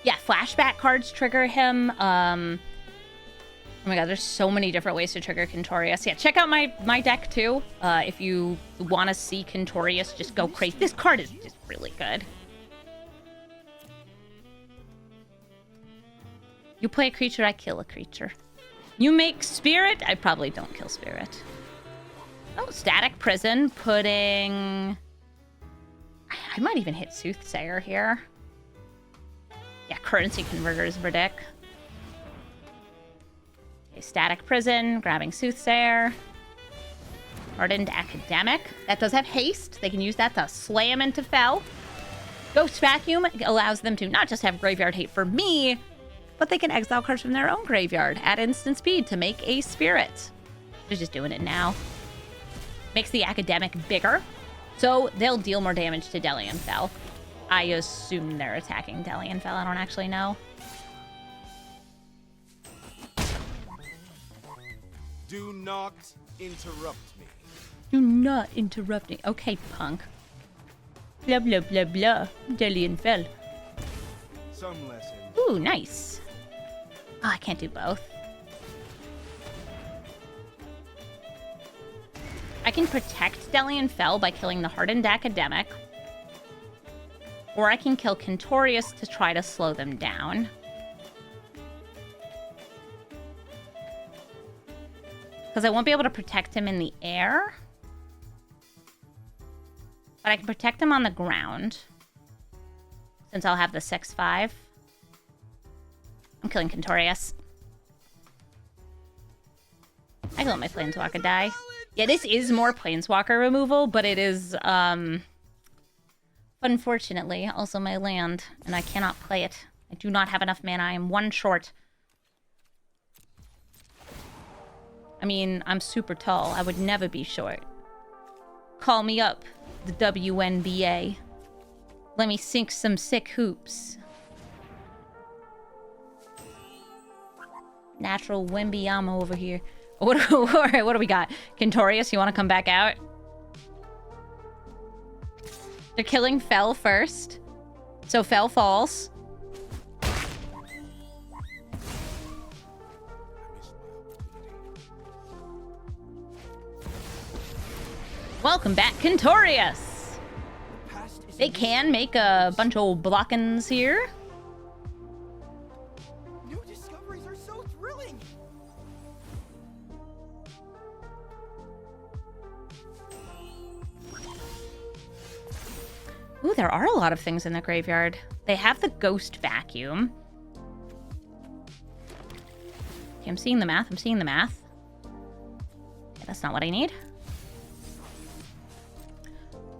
Yeah, flashback cards trigger him. Oh my god, there's so many different ways to trigger Quintorius. Yeah, check out my deck too. If you want to see Quintorius just go crazy. This card is just really good. You play a creature, I kill a creature. You make Spirit, I probably don't kill Spirit. Oh, Static Prison, putting... I might even hit Soothsayer here. Yeah, Currency Converters, Verdict. Okay, Static Prison, grabbing Soothsayer. Hardened Academic. That does have haste. They can use that to slam into Fel. Ghost Vacuum allows them to not just have graveyard hate for me, but they can exile cards from their own graveyard at instant speed to make a spirit. They're just doing it now. Makes the Academic bigger, so they'll deal more damage to Dellian Fel. I assume they're attacking Dellian Fel. I don't actually know. Do not interrupt me. Do not interrupt me. Okay, punk. Blah, blah, blah, blah. Dellian Fel. Some lesson. Ooh, nice. Oh, I can't do both. I can protect Dellian Fel by killing the Hardened Academic. Or I can kill Quintorius to try to slow them down. Because I won't be able to protect him in the air. But I can protect him on the ground. Since I'll have the 6/5. I'm killing Quintorius. I can let my Planeswalker die. Yeah, this is more Planeswalker removal, but it is, unfortunately, also my land, and I cannot play it. I do not have enough mana. I am one short. I mean, I'm super tall. I would never be short. Call me up, the WNBA. Let me sink some sick hoops. Natural Wembyama over here. What do we got? Quintorius, you want to come back out? They're killing Fel first. So Fel falls. Welcome back, Quintorius! They can make a bunch of blockins here. New discoveries are so thrilling. Ooh, there are a lot of things in the graveyard. They have the Ghost Vacuum. Okay, I'm seeing the math. Okay, that's not what I need.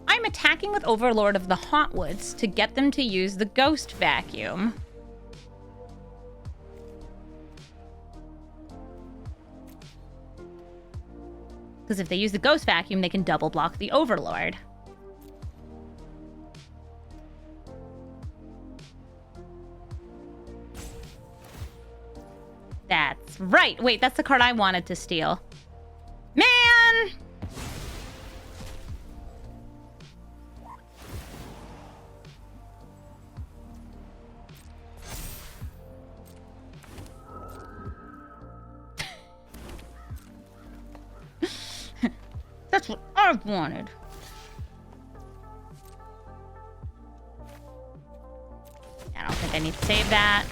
I'm attacking with Overlord of the Hauntwoods to get them to use the Ghost Vacuum. Because if they use the Ghost Vacuum, they can double block the Overlord. That's right. Wait, that's the card I wanted to steal. Man! That's what I wanted. I don't think I need to save that.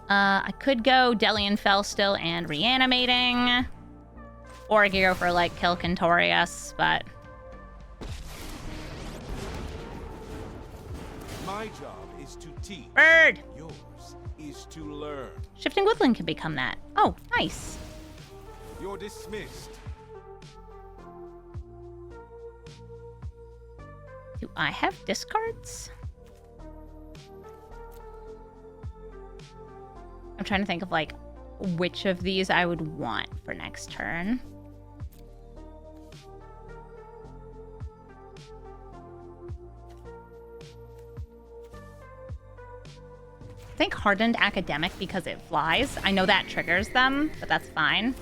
I could go Dellian Fel still and reanimating. Or I could go for, like, kill Quintorius, but... My job is to teach. Bird! Yours is to learn. Shifting Woodland can become that. Oh, nice. You're dismissed. Do I have discards? I'm trying to think of, like, which of these I would want for next turn. I think Hardened Academic because it flies. I know that triggers them, but that's fine.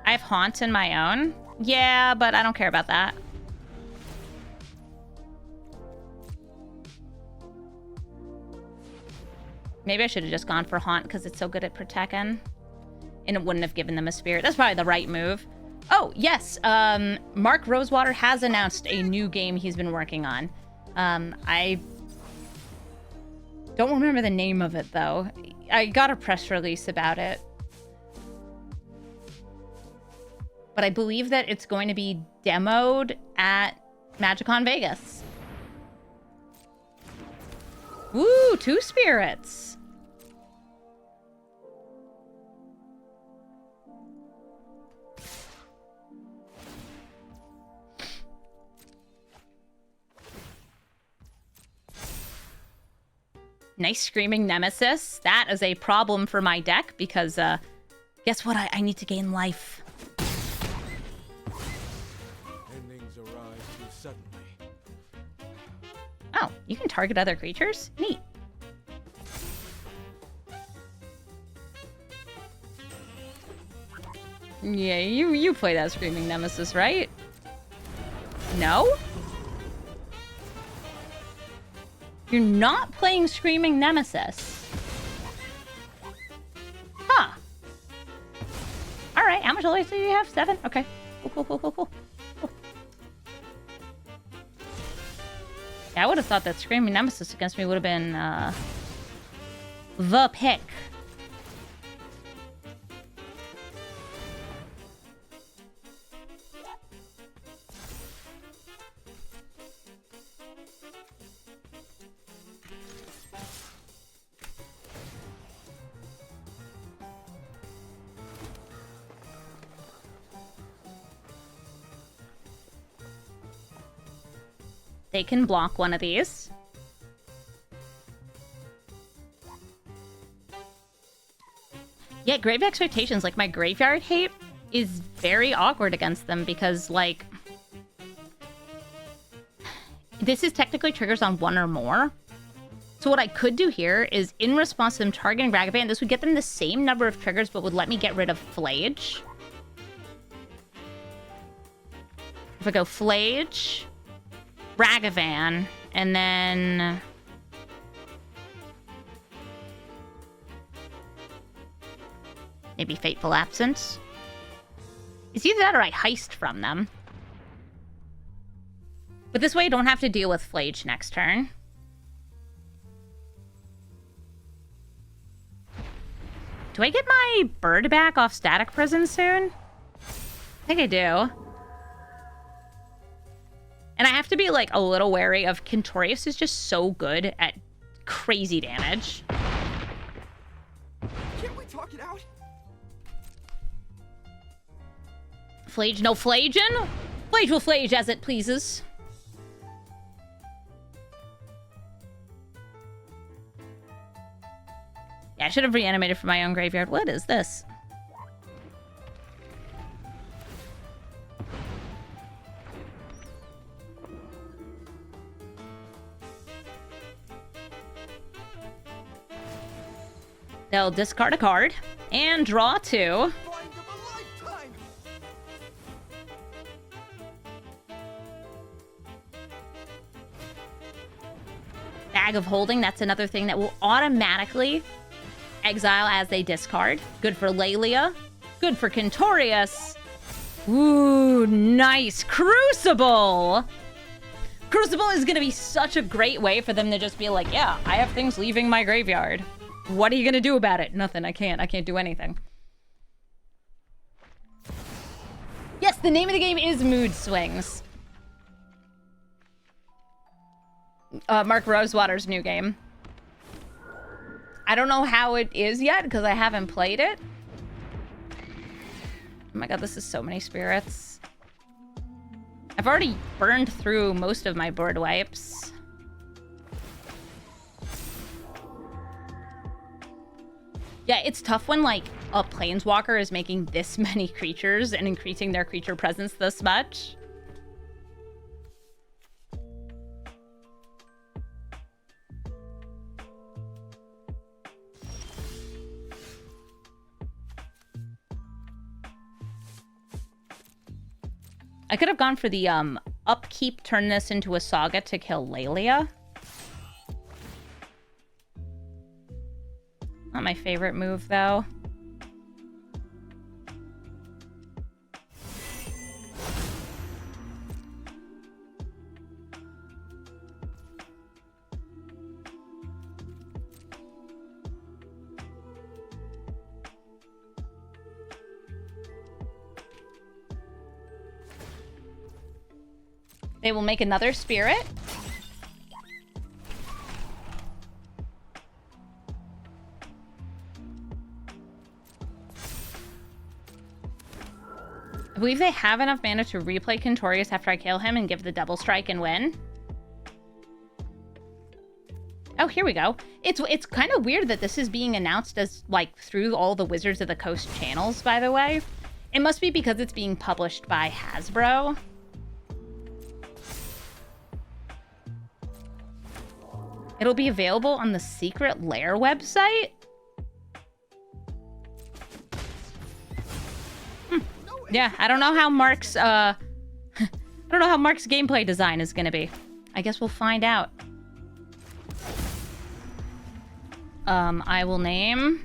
I have Haunt in my own. Yeah, but I don't care about that. Maybe I should have just gone for Haunt because it's so good at protecting. And it wouldn't have given them a spirit. That's probably the right move. Oh, yes. Mark Rosewater has announced a new game he's been working on. I don't remember the name of it, though. I got a press release about it. But I believe that it's going to be demoed at MagicCon Vegas. Woo, 2 spirits. Nice Screaming Nemesis. That is a problem for my deck because, guess what? I need to gain life. Endings arrive too suddenly. Oh, you can target other creatures? Neat. Yeah, you play that Screaming Nemesis, right? No? You're not playing Screaming Nemesis. Huh. Alright, how much life do you have? 7? Okay. Cool. Yeah, I would have thought that Screaming Nemesis against me would have been, the pick. They can block one of these. Yeah, Grave Expectations, like my graveyard hate is very awkward against them because, like, this is technically triggers on one or more. So what I could do here is, in response to them targeting Ragavan, this would get them the same number of triggers, but would let me get rid of Flage. If I go Flage, Ragavan, and then maybe Fateful Absence. It's either that or I heist from them. But this way I don't have to deal with Flage next turn. Do I get my bird back off Static Prison soon? I think I do. And I have to be, like, a little wary of Quintorius is just so good at crazy damage. Can't we talk it out? Flage, no Flagin? Flage will Flage as it pleases. Yeah, I should have reanimated from my own graveyard. What is this? They'll discard a card and draw 2. Find of a lifetime! Bag of Holding, that's another thing that will automatically exile as they discard. Good for Lelia. Good for Quintorius. Ooh, nice. Crucible! Crucible is going to be such a great way for them to just be like, yeah, I have things leaving my graveyard. What are you going to do about it? Nothing. I can't do anything. Yes, the name of the game is Mood Swings. Mark Rosewater's new game. I don't know how it is yet because I haven't played it. Oh my god, this is so many spirits. I've already burned through most of my board wipes. Yeah, it's tough when, like, a planeswalker is making this many creatures and increasing their creature presence this much. I could have gone for the upkeep, turn this into a saga to kill Lelia. Not my favorite move, though. They will make another spirit. I believe they have enough mana to replay Quintorius after I kill him and give the double strike and win. Oh, here we go. It's kind of weird that this is being announced as, like, through all the Wizards of the Coast channels, by the way. It must be because it's being published by Hasbro. It'll be available on the Secret Lair website? Yeah, I don't know how Mark's, I don't know how Mark's gameplay design is gonna be. I guess we'll find out. I will name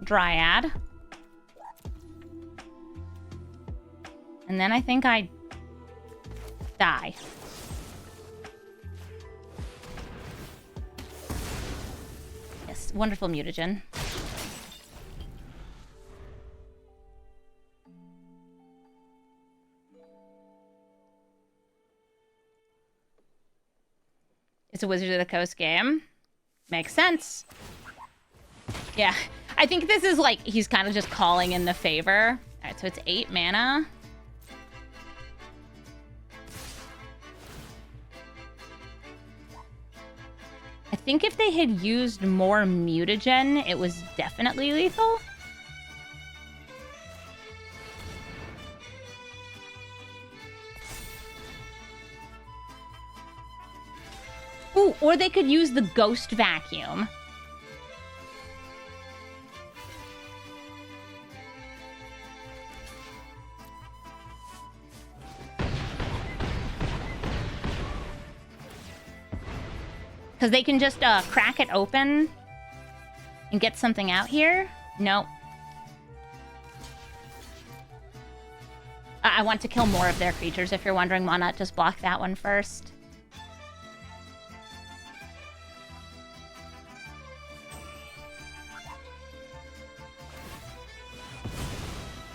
Dryad. And then I think I die. Yes, wonderful mutagen. It's a Wizards of the Coast game. Makes sense. Yeah, I think this is like, he's kind of just calling in the favor. All right, so it's 8 mana. I think if they had used more mutagen, it was definitely lethal. Ooh, or they could use the Ghost Vacuum. Because they can just crack it open and get something out here. Nope. I want to kill more of their creatures. If you're wondering, why not just block that one first?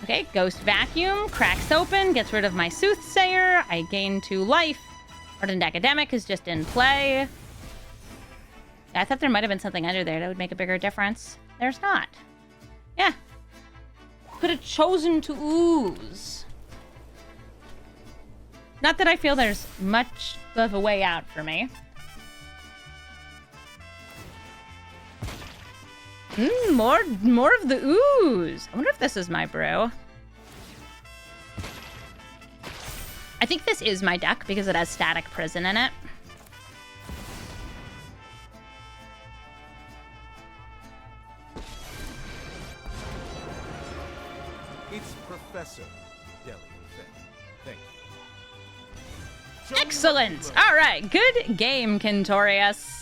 Okay, Ghost Vacuum, cracks open, gets rid of my Soothsayer. I gain 2 life. Ardent Academic is just in play. I thought there might have been something under there that would make a bigger difference. There's not. Yeah. Could have chosen to ooze. Not that I feel there's much of a way out for me. More of the ooze. I wonder if this is my brew. I think this is my deck because it has Static Prison in it. It's Professor Dellian Fel. Thank you. Show Excellent. All right. Good game, Quintorius.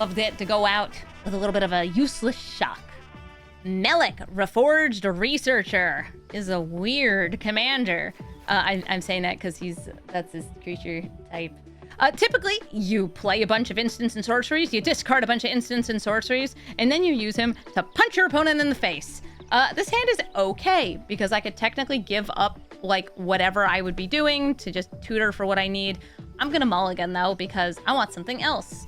Loved it to go out with a little bit of a useless shock. Melik, Reforged Researcher, is a weird commander. I'm saying that because that's his creature type. Typically, you play a bunch of instants and sorceries, you discard a bunch of instants and sorceries, and then you use him to punch your opponent in the face. This hand is okay, because I could technically give up, like, whatever I would be doing to just tutor for what I need. I'm gonna mulligan, though, because I want something else.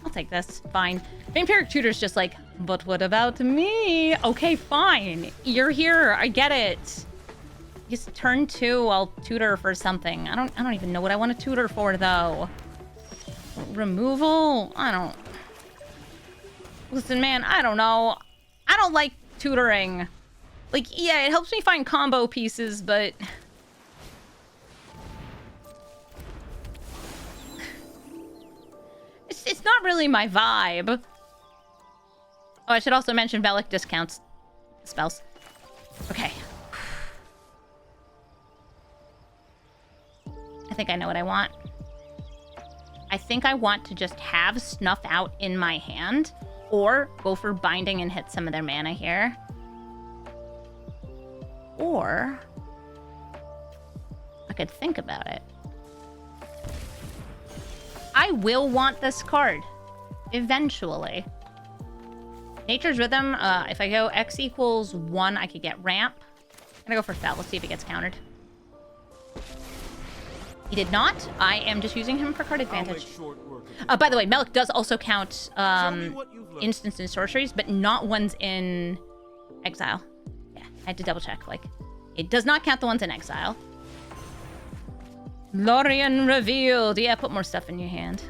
I'll take this. Fine. Vampiric Tutor's just like, but what about me? Okay, fine. You're here. I get it. Just turn 2. I'll tutor for something. I don't even know what I want to tutor for, though. Removal? I don't... Listen, man, I don't know. I don't like tutoring. Like, yeah, it helps me find combo pieces, but... It's not really my vibe. Oh, I should also mention Melik discounts spells. Okay. I think I know what I want. I think I want to just have Snuff Out in my hand, or go for Binding and hit some of their mana here. Or I could think about it. I will want this card. Eventually. Nature's Rhythm, if I go X equals 1, I could get Ramp. I'm gonna go for Fel. Let's see if it gets countered. He did not. I am just using him for card advantage. By the way, Melik does also count instants and sorceries, but not ones in exile. Yeah, I had to double check. Like, It does not count the ones in exile. Lorien revealed. Yeah, put more stuff in your hand.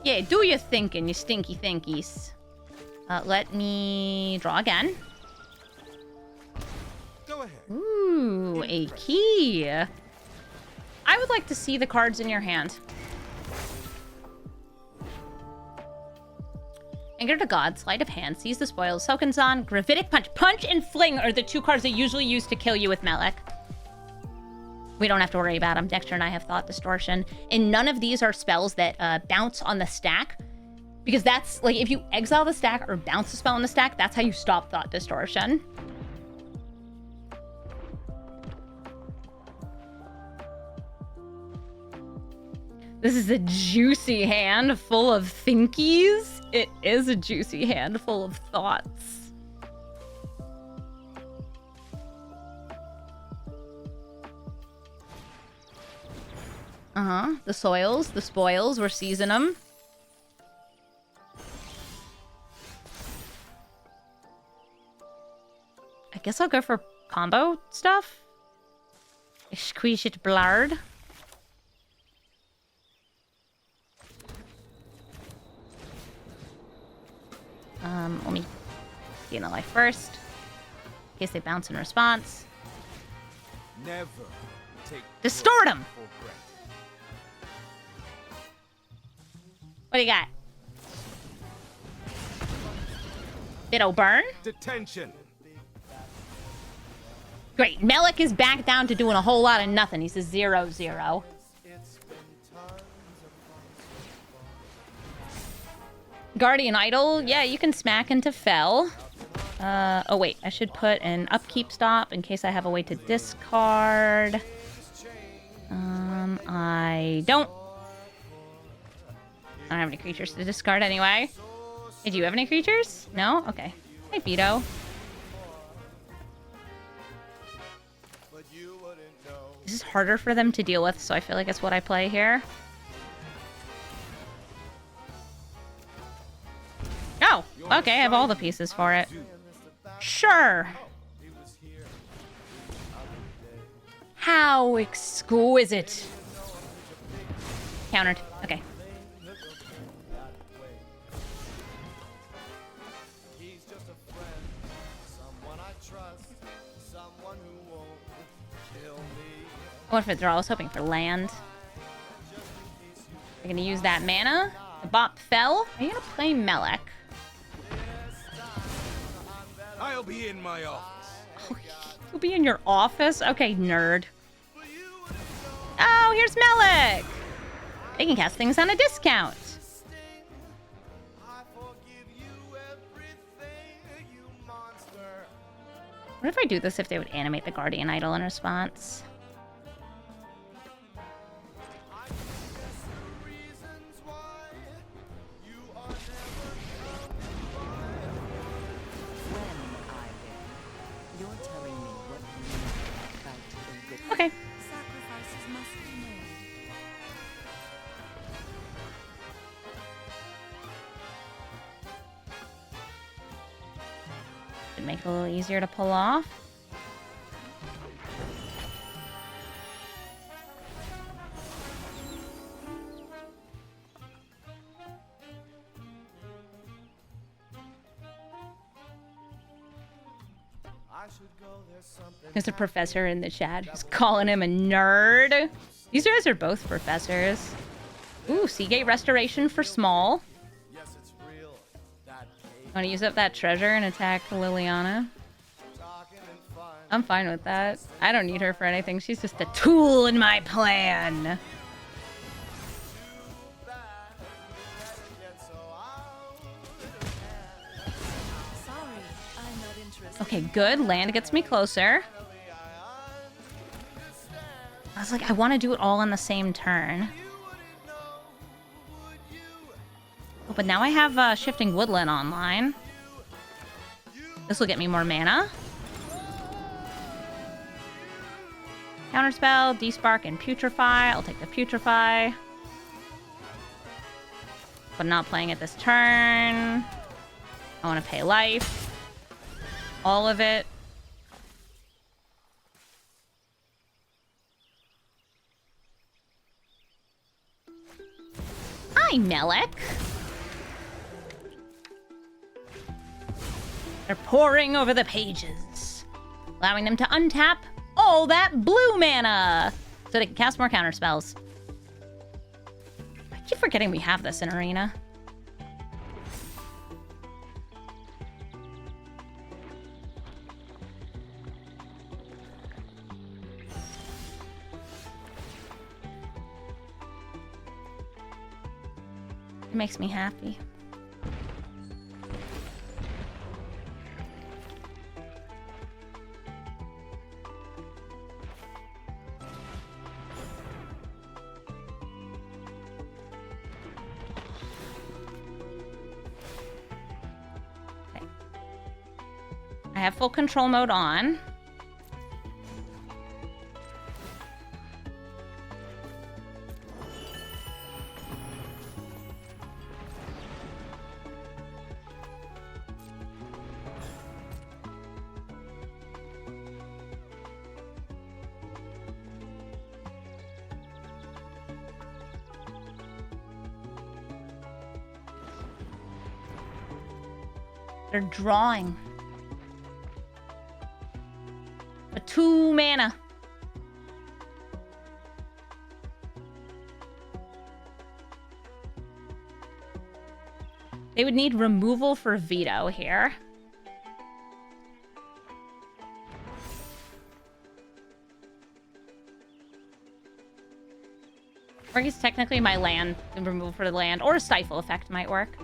Yeah, do your thinking, you stinky thinkies. Let me draw again. Go ahead. Ooh, a key. I would like to see the cards in your hand. Anger to God, Sleight of Hand, Seize the Spoils, Sokensan, Gravitic Punch. Punch and Fling are the two cards that usually use to kill you with Melek. We don't have to worry about them. Dexter and I have Thought Distortion. And none of these are spells that bounce on the stack. Because that's, like, if you exile the stack or bounce a spell on the stack, that's how you stop Thought Distortion. This is a juicy hand full of thinkies. It is a juicy hand full of thoughts. The soils, the spoils, we're seasoning them. I guess I'll go for combo stuff. Squeeze it blurred. Let me gain a life first. In case they bounce in response. Never take Distort him! for granted. What do you got? Ditto burn? Detention. Great. Melek is back down to doing a whole lot of nothing. He's a 0/0. Guardian Idol. Yeah, you can smack into Fel. Oh, wait. I should put an upkeep stop in case I have a way to discard. I don't. I don't have any creatures to discard anyway. Hey, do you have any creatures? No? Okay. Hey, Vito. This is harder for them to deal with, so I feel like it's what I play here. Oh, okay, I have all the pieces for it. Sure. How exquisite. Countered. Okay. What if it draw? I was hoping for land. I'm gonna use that mana. The bop Fel. Are you gonna play Melek? I'll be in my office. Oh, you'll be in your office? Okay, nerd. Oh, here's Melek! They can cast things on a discount. What if I do this if they would animate the Guardian Idol in response? Okay. Sacrifices must be made. It'd make it a little easier to pull off. There's a professor in the chat who's calling him a nerd. These guys are both professors. Ooh, Seagate Restoration for small. Want to use up that treasure and attack Liliana? I'm fine with that. I don't need her for anything. She's just a tool in my plan. Okay, good. Land gets me closer. I was like, I want to do it all on the same turn. Oh, but now I have Shifting Woodland online. This will get me more mana. Counterspell, Despark, and Putrefy. I'll take the Putrefy. But not playing it this turn. I want to pay life. All of it. Hi, Melik. They're poring over the pages, allowing them to untap all that blue mana so they can cast more counterspells. I keep forgetting we have this in Arena. It makes me happy. Okay. I have full control mode on. They're drawing. A 2 mana. They would need removal for veto here. Or I guess technically my land, removal for the land, or a stifle effect might work.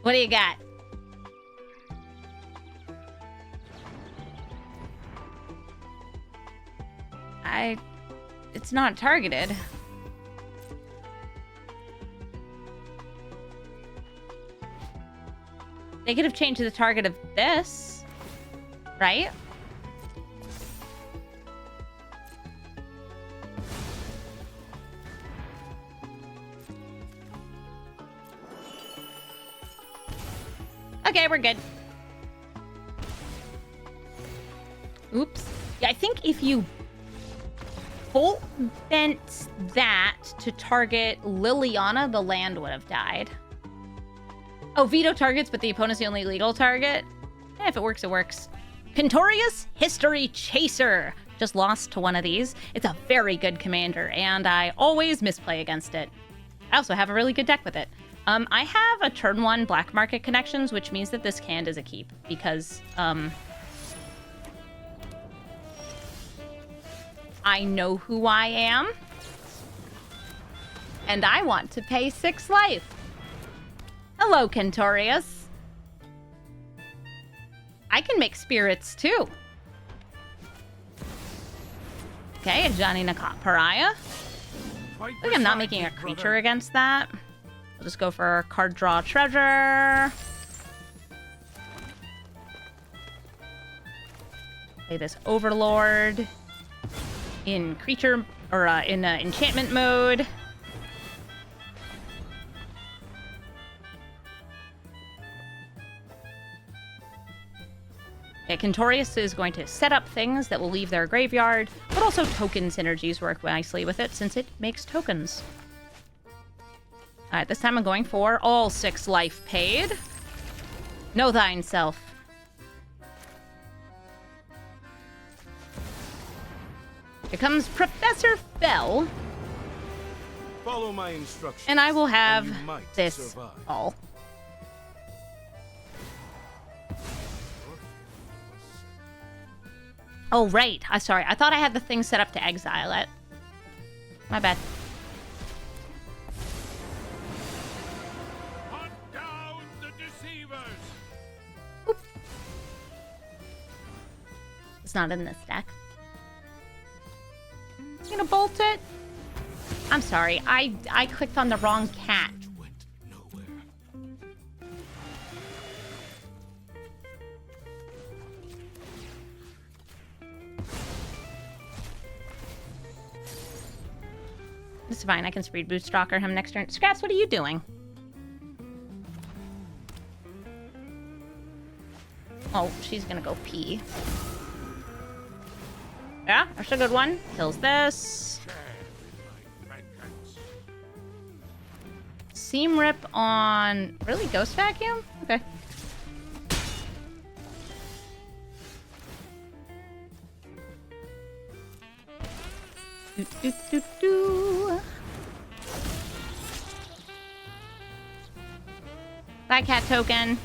What do you got? It's not targeted. They could have changed the target of this, right? Okay, we're good. Oops. Yeah, I think if you bolt bent that to target Liliana, the land would have died. Oh, veto targets, but the opponent's the only legal target? Eh, if it works, it works. Quintorius, History Chaser. Just lost to one of these. It's a very good commander, and I always misplay against it. I also have a really good deck with it. I have a turn 1 black market connections, which means that this hand is a keep, because, I know who I am, and I want to pay 6 life. Hello, Quintorius. I can make spirits, too. Okay, a Johnny Nakat Pariah. I think I'm not making a creature against that. I'll just go for card draw treasure. Play this Overlord in creature or in enchantment mode. Yeah, Quintorius is going to set up things that will leave their graveyard, but also token synergies work nicely with it since it makes tokens. Alright, this time I'm going for all 6 life paid. Know thine self. Here comes Professor Fel. Follow my instructions. And I will have this survive. all. Oh, right. I'm sorry. I thought I had the thing set up to exile it. My bad. Hunt down the deceivers. Oop. It's not in this deck. You gonna bolt it? I'm sorry. I clicked on the wrong cat. Went nowhere. It's fine. I can speed boost stalker him next turn. Scraps, what are you doing? Oh, she's gonna go pee. Yeah, that's a good one. Kills this. Seam Rip on... Really? Ghost Vacuum? Okay. Black Cat token.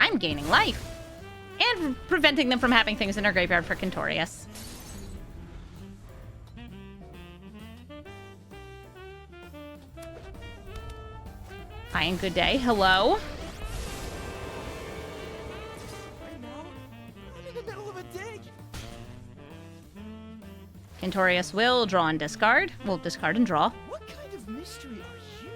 I'm gaining life. And preventing them from having things in their graveyard for Quintorius. Hi and good day. Hello. Right now, I'm in the middle of a dig. Quintorius will draw and discard. We'll discard and draw. What kind of mystery are you?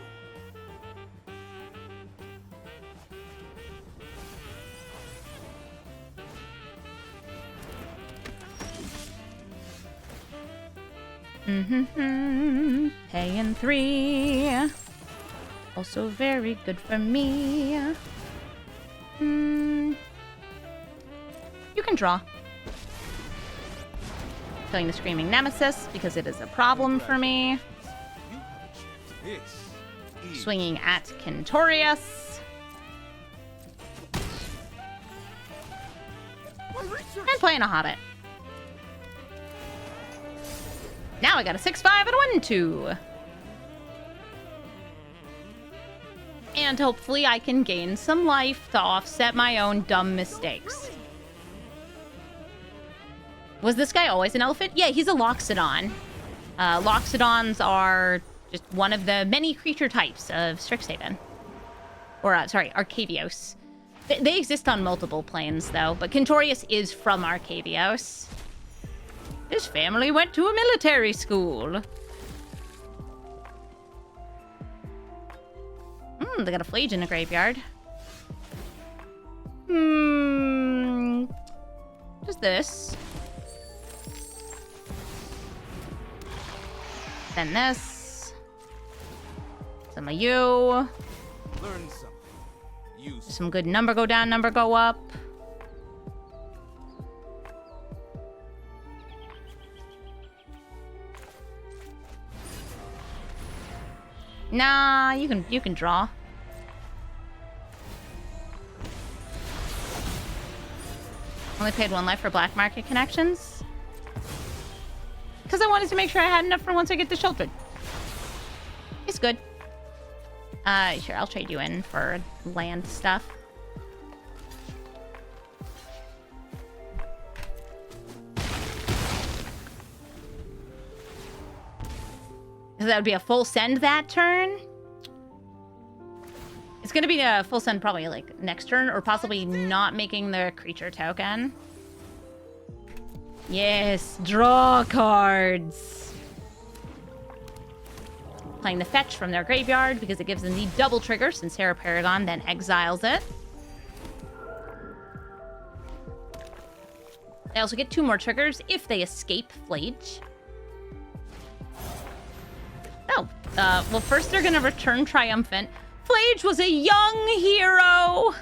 Paying 3. Also very good for me. You can draw. Killing the Screaming Nemesis because it is a problem for me. This is Swinging at Quintorius. My research. And playing a Hobbit. Now I got a 6/5 and a 1/2. And hopefully I can gain some life to offset my own dumb mistakes. Was this guy always an elephant? Yeah, he's a Loxodon. Loxodons are just one of the many creature types of Strixhaven. Or, sorry, Arcavios. They exist on multiple planes, though, but Quintorius is from Arcavios. His family went to a military school. They got a Flage in the graveyard. Just this. Then this. Some of you. learn something. Use Some good number go down, number go up. Nah, you can draw. Only paid 1 life for black market connections. Because I wanted to make sure I had enough for once I get the sheltered. It's good. Sure, I'll trade you in for land stuff. So that would be a full send that turn. It's going to be a full send probably like next turn or possibly not making the creature token. Yes, draw cards. Playing the fetch from their graveyard because it gives them the double trigger since Terra Paragon then exiles it. They also get 2 more triggers if they escape Flage. Oh, well, first they're gonna return triumphant. Flage was a young hero!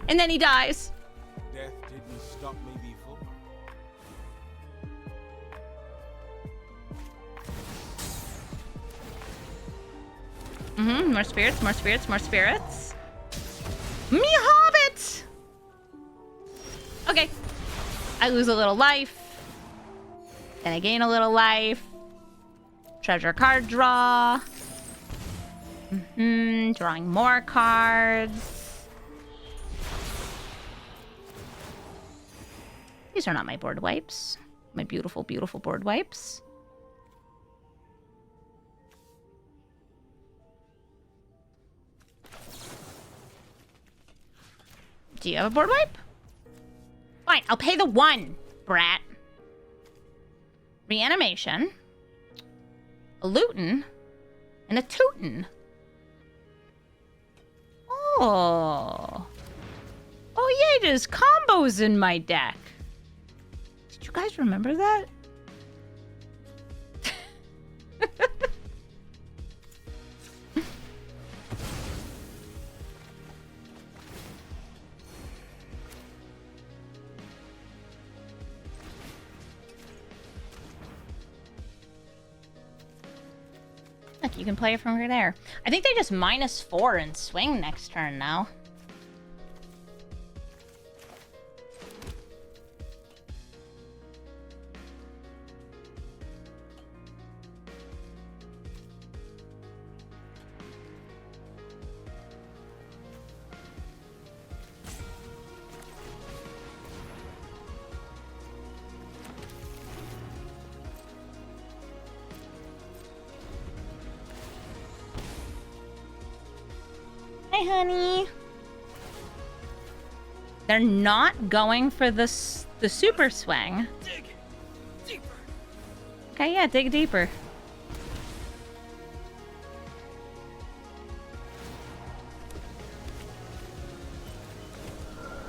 And then he dies. death didn't stop me before. More spirits, more spirits, more spirits. Me Hobbit! Okay. I lose a little life. Then I gain a little life. Treasure card draw. Drawing more cards. These are not my board wipes. My beautiful, beautiful board wipes. Do you have a board wipe? Fine, I'll pay the 1, brat. Reanimation. A Luton. And a Tootin. Oh. Oh, yeah, there's combos in my deck. Did you guys remember that? deck. You can play it from right there. I think they just -4 and swing next turn now. Hi, honey. They're not going for the super swing. Dig deeper. Okay, yeah, dig deeper.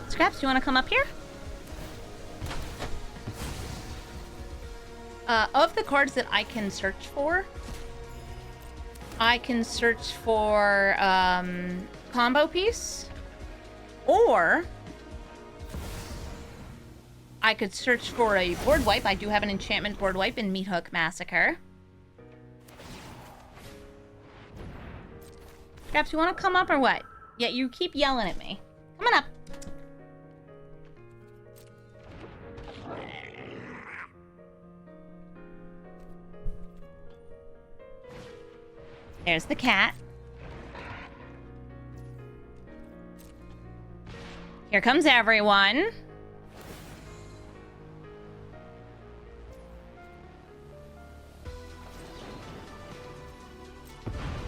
Scraps, you want to come up here? Of the cards that I can search for, I can search for combo piece, or I could search for a board wipe. I do have an enchantment board wipe in Meat Hook Massacre. Scraps, you want to come up or what? Yeah, you keep yelling at me. Come on up. There's the cat. Here comes everyone.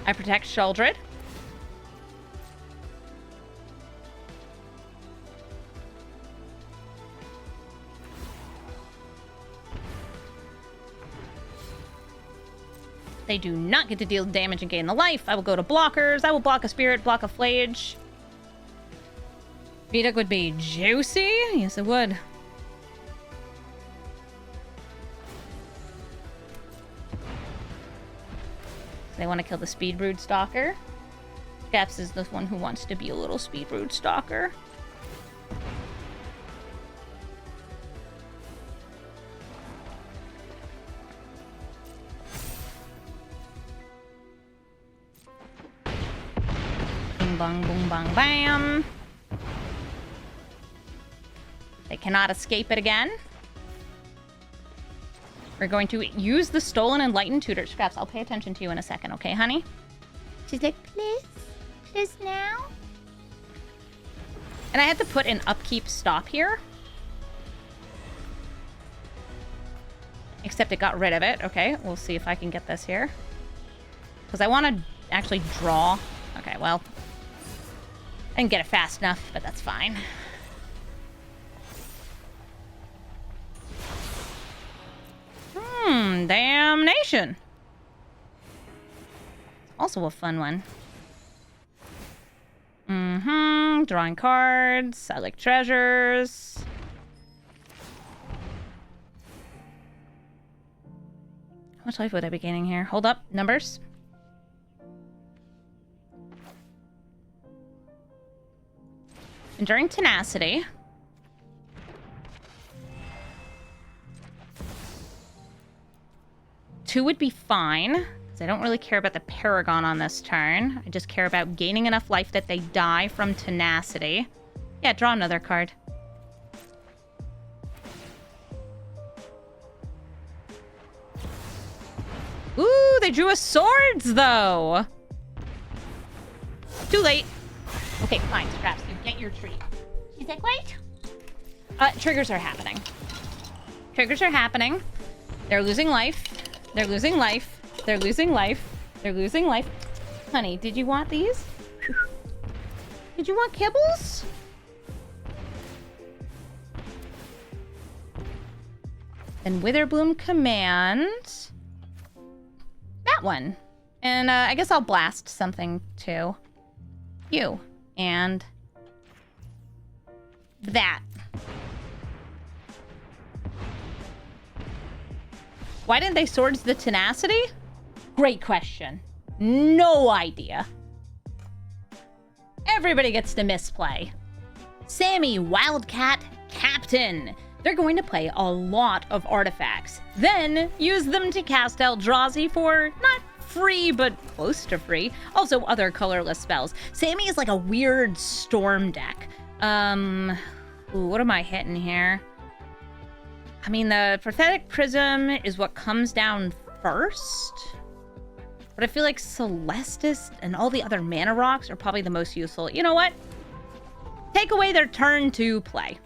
I protect Sheldred. They do not get to deal damage and gain the life. I will go to blockers. I will block a spirit, block a flage. Vv'viza would be juicy. Yes, it would. They want to kill the Speed Brood Stalker. Gaps is the one who wants to be a little Speed Brood Stalker. Boom, bang, boom, bang, bam. They cannot escape it again. We're going to use the Stolen Enlightened Tutor. Scraps, I'll pay attention to you in a second, okay, honey? She's like, please? Please now? And I had to put an upkeep stop here. Except it got rid of it. Okay, we'll see if I can get this here. Because I want to actually draw. Okay, well. I didn't get it fast enough, but that's fine. Damnation. Also a fun one. Drawing cards. I like treasures. How much life would I be gaining here? Hold up. Numbers. Enduring Tenacity. Two would be fine, because I don't really care about the Paragon on this turn. I just care about gaining enough life that they die from Tenacity. Yeah, draw another card. Ooh, they drew a Swords, though! Too late. Okay, fine, Scraps, you get your treat. She's like, wait! Triggers are happening. Triggers are happening. They're losing life. They're losing life. They're losing life. They're losing life. Honey, did you want these? Did you want kibbles? Then Witherbloom Command. That one. And I guess I'll blast something too. You. And that. Why didn't they Swords the Tenacity? Great question. No idea. Everybody gets to misplay. Sammy, Wildcat, Captain. They're going to play a lot of artifacts. Then use them to cast Eldrazi for not free, but close to free. Also, other colorless spells. Sammy is like a weird storm deck. Ooh, what am I hitting here? I mean, the Pathetic Prism is what comes down first. But I feel like Celestis and all the other mana rocks are probably the most useful. You know what? Take away their turn to play.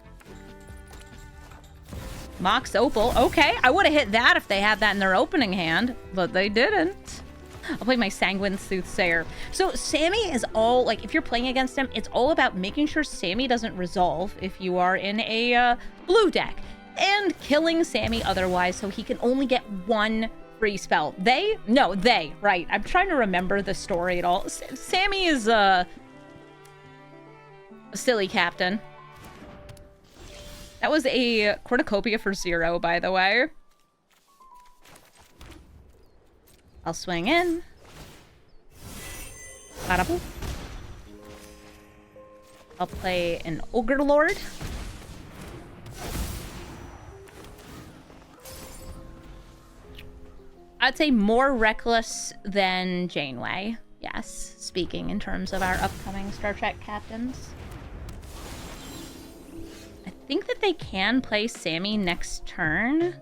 Mox Opal. Okay, I would have hit that if they had that in their opening hand, but they didn't. I'll play my Sanguine Soothsayer. So Sammy is all, like, if you're playing against him, it's all about making sure Sammy doesn't resolve if you are in a blue deck. And killing Sammy otherwise so he can only get one free spell. They? No, they. Right. I'm trying to remember the story at all. Sammy is a silly captain. That was a cornucopia for 0, by the way. I'll swing in. Bada-boop. I'll play an Ogre Lord. I'd say more reckless than Janeway. Yes, speaking in terms of our upcoming Star Trek captains. I think that they can play Sammy next turn,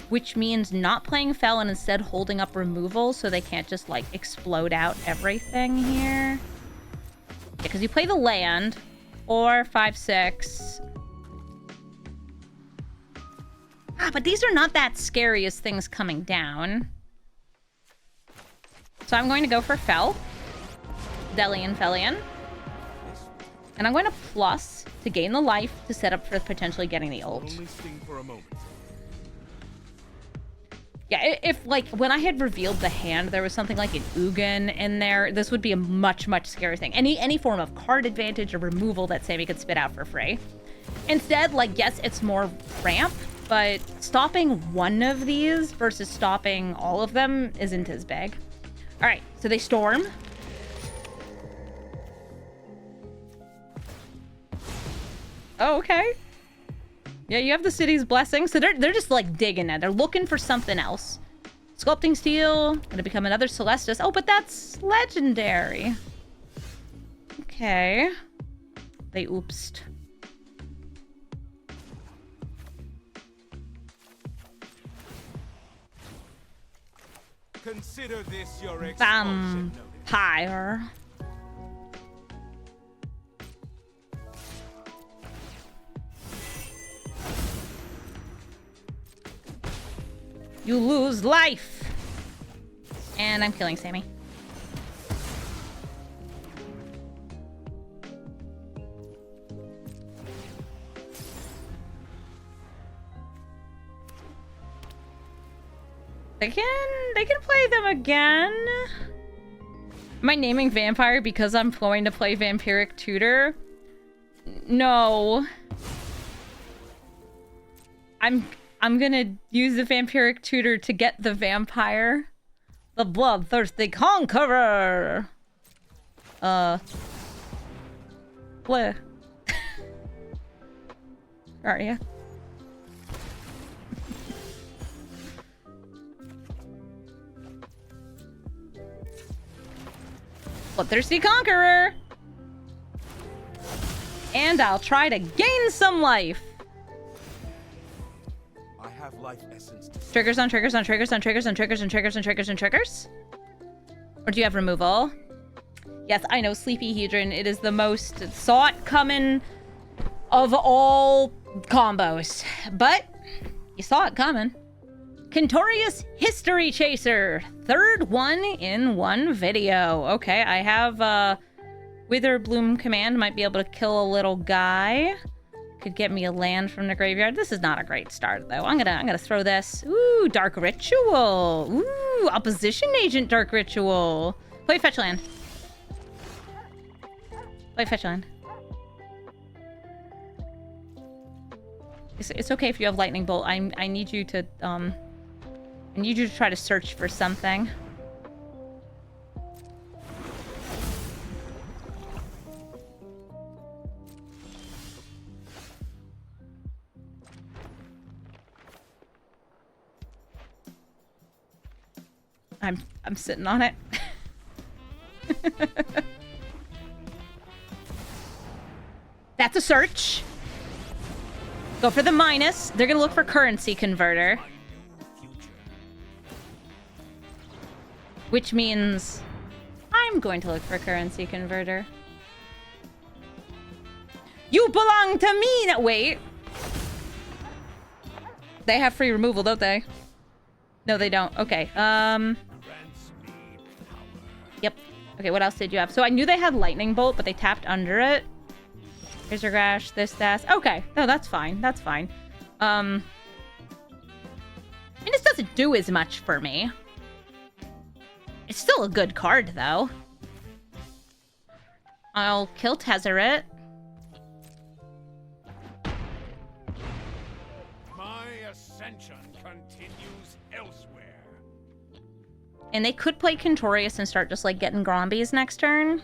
which means not playing Fel and instead holding up removal so they can't just, like, explode out everything here. Yeah, because you play the land, 4, 5, 6. Ah, but these are not that scary as things coming down. So I'm going to go for Fel. Dellian Felian. And I'm going to plus to gain the life to set up for potentially getting the ult. Only sting for a moment. Yeah, if, like, when I had revealed the hand, there was something like an Ugin in there, this would be a much, much scarier thing. Any form of card advantage or removal that Sammy could spit out for free. Instead, like, yes, it's more ramp, but stopping one of these versus stopping all of them isn't as big. All right, so they storm. Oh, okay. Yeah, you have the city's blessing. So they're just, like, digging it. They're looking for something else. Sculpting Steel. Gonna become another Celestis. Oh, but that's legendary. Okay. They oopsed. Consider this your expulsion notice. Vampire. You lose life. And I'm killing Sammy. They can play them again. Am I naming Vampire because I'm going to play Vampiric Tutor? No. I'm gonna use the Vampiric Tutor to get the Vampire. The Bloodthirsty Conqueror! Bleh. Where are you? Bloodthirsty Conqueror! And I'll try to gain some life. I have life essence to Triggers on triggers on triggers on triggers on triggers and triggers and triggers and triggers? Or do you have removal? Yes, I know, Sleepy Hedron. It is the most sought coming of all combos. But you saw it coming. Quintorius History Chaser. Third one in one video. Okay, I have Wither Bloom Command. Might be able to kill a little guy. Could get me a land from the graveyard. This is not a great start, though. I'm gonna throw this. Ooh, Dark Ritual. Ooh, Opposition Agent Dark Ritual. Play fetch land. Play fetch land. It's okay if you have Lightning Bolt. I need you to try to search for something. I'm sitting on it. That's a search. Go for the minus. They're gonna look for currency converter. Which means I'm going to look for currency converter. You belong to me! No, wait. They have free removal, don't they? No, they don't. Okay. Yep. Okay, what else did you have? So I knew they had lightning bolt, but they tapped under it. Here's your grash, this, that. Okay. No, that's fine. That's fine. I mean, this doesn't do as much for me. It's still a good card, though. I'll kill Tezzeret. My ascension continues elsewhere. And they could play Quintorius and start just, like, getting Grombies next turn.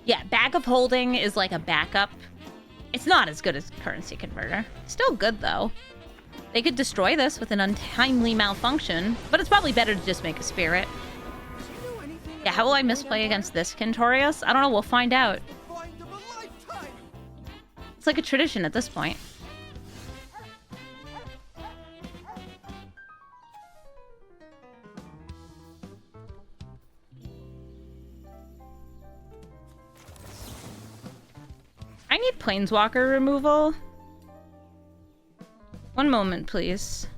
Yeah, Bag of Holding is, like, a backup. It's not as good as Currency Converter. Still good, though. They could destroy this with an untimely malfunction, but it's probably better to just make a Spirit. Yeah, how will I misplay against this Quintorius? I don't know, we'll find out. It's like a tradition at this point. I need Planeswalker removal. One moment, please.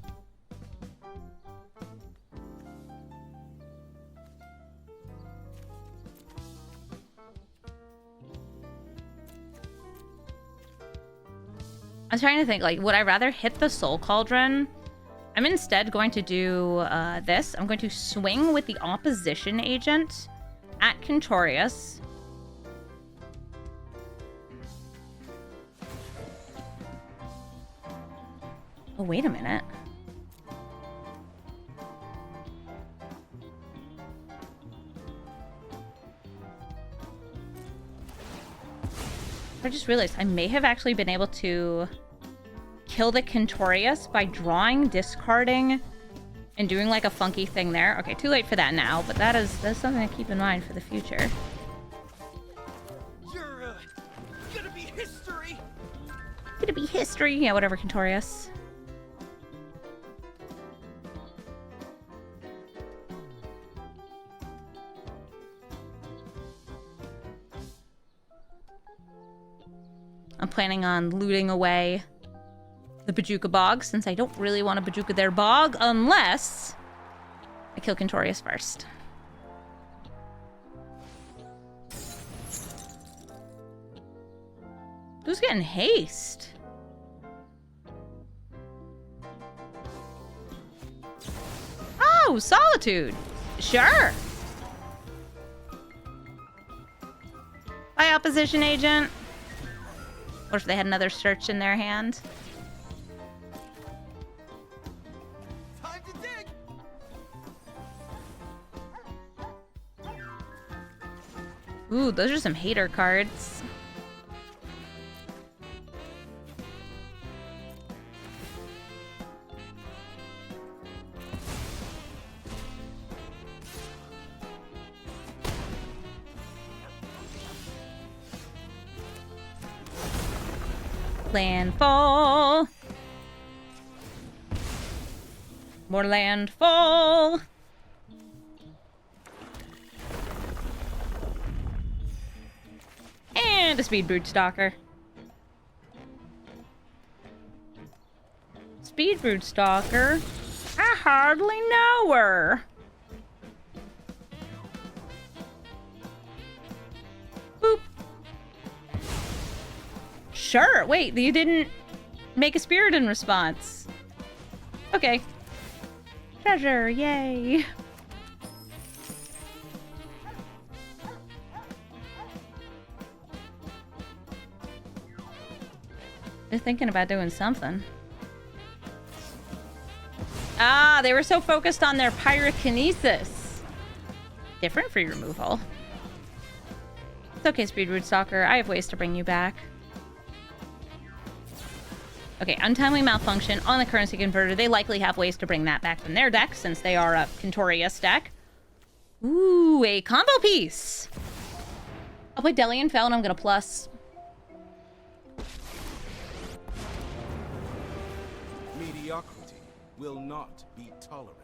I'm trying to think, like, would I rather hit the Soul Cauldron? I'm instead going to do this. I'm going to swing with the opposition agent at Quintorius. Oh, wait a minute. I just realized I may have actually been able to kill the Quintorius by drawing, discarding, and doing like a funky thing there. Okay, too late for that now, but that's something to keep in mind for the future. You're gonna be history. Gonna be history. Yeah, whatever, Quintorius. I'm planning on looting away the Bajuka Bog, since I don't really want to Bajuka their Bog unless I kill Quintorius first. Who's getting haste? Oh, Solitude. Sure. By opposition agent. Or if they had another search in their hand. Time to dig. Ooh, those are some hater cards. Landfall. More landfall. And a Speed Brood Stalker. Speed Brood Stalker. I hardly know her. Boop. Sure. Wait, you didn't make a spirit in response. Okay. Treasure, yay. They're thinking about doing something. Ah, they were so focused on their pyrokinesis. Different free removal. It's okay, Speed Root Stalker. I have ways to bring you back. Okay, untimely malfunction on the currency converter. They likely have ways to bring that back from their deck since they are a Quintorius deck. Ooh, a combo piece. I'll play Dellian Fel and I'm gonna plus. Mediocrity will not be tolerated.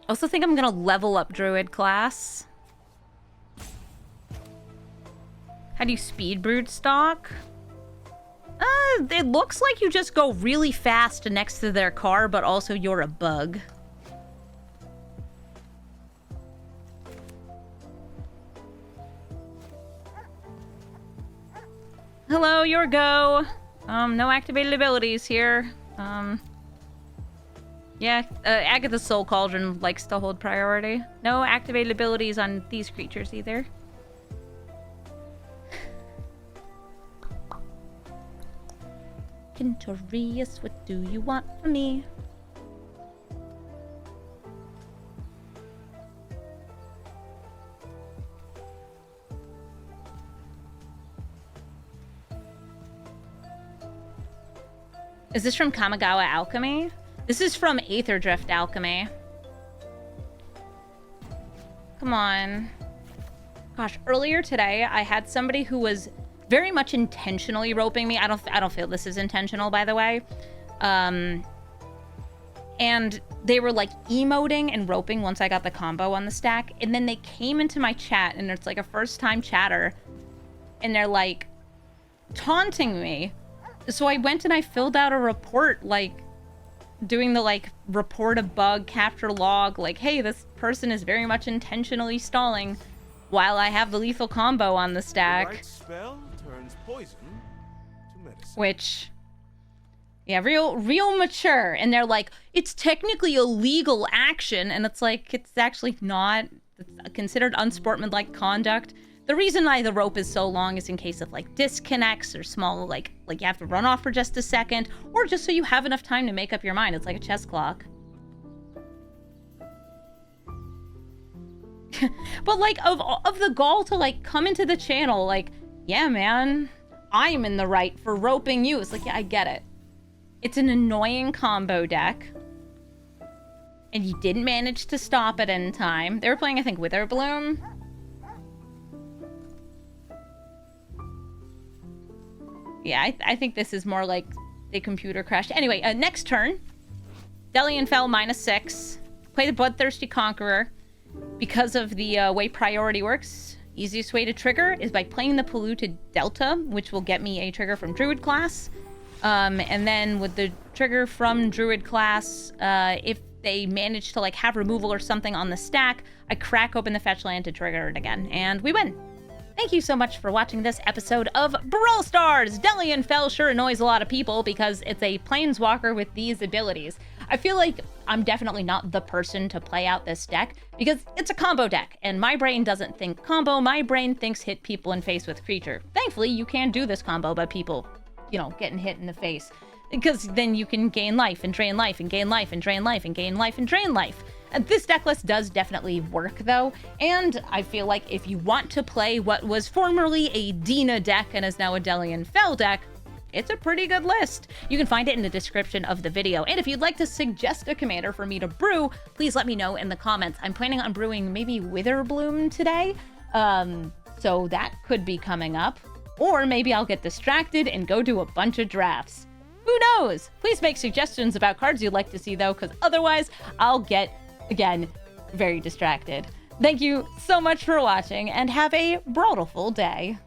I also think I'm gonna level up Druid class. How do you speed brood stock? It looks like you just go really fast next to their car, but also you're a bug. Hello, your go. No activated abilities here. Yeah, Agatha's Soul Cauldron likes to hold priority. No activated abilities on these creatures either. Quintorius, what do you want from me? Is this from Kamigawa Alchemy? This is from Aetherdrift Alchemy. Come on. Gosh, earlier today I had somebody who was very much intentionally roping me. I don't feel this is intentional, by the way. And they were like emoting and roping once I got the combo on the stack. And then they came into my chat and it's like a first time chatter. And they're like taunting me. So I went and I filled out a report, like doing the like report a bug, capture log, like, hey, this person is very much intentionally stalling while I have the lethal combo on the stack. The right spell turns poison to medicine. Which, yeah, real mature. And they're like, it's technically a legal action. And it's like, it's actually not. It's considered unsportsmanlike conduct. The reason why the rope is so long is in case of like disconnects or small, like you have to run off for just a second, or just so you have enough time to make up your mind. It's like a chess clock. But like of the gall to like come into the channel, like, yeah, man, I'm in the right for roping you. It's like, yeah, I get it. It's an annoying combo deck. And you didn't manage to stop it in time. They were playing, I think, Witherbloom. Yeah, I think this is more like the computer crashed. Anyway, next turn. Dellian Fel -6. Play the Bloodthirsty Conqueror. Because of the way priority works, easiest way to trigger is by playing the Polluted Delta, which will get me a trigger from Druid class. And then with the trigger from Druid class, if they manage to like have removal or something on the stack, I crack open the fetch land to trigger it again, and we win. Thank you so much for watching this episode of Brawl Stars! Dellian Fel sure annoys a lot of people because it's a planeswalker with these abilities. I feel like I'm definitely not the person to play out this deck because it's a combo deck, and my brain doesn't think combo, my brain thinks hit people in face with creature. Thankfully, you can do this combo by people, you know, getting hit in the face, because then you can gain life and drain life and gain life and drain life and gain life and drain life. This deck list does definitely work, though, and I feel like if you want to play what was formerly a Dina deck and is now a Dellian Fel deck, it's a pretty good list. You can find it in the description of the video, and if you'd like to suggest a commander for me to brew, please let me know in the comments. I'm planning on brewing maybe Witherbloom today, so that could be coming up, or maybe I'll get distracted and go do a bunch of drafts. Who knows? Please make suggestions about cards you'd like to see, though, because otherwise I'll get, again, very distracted. Thank you so much for watching, and have a brawlful day.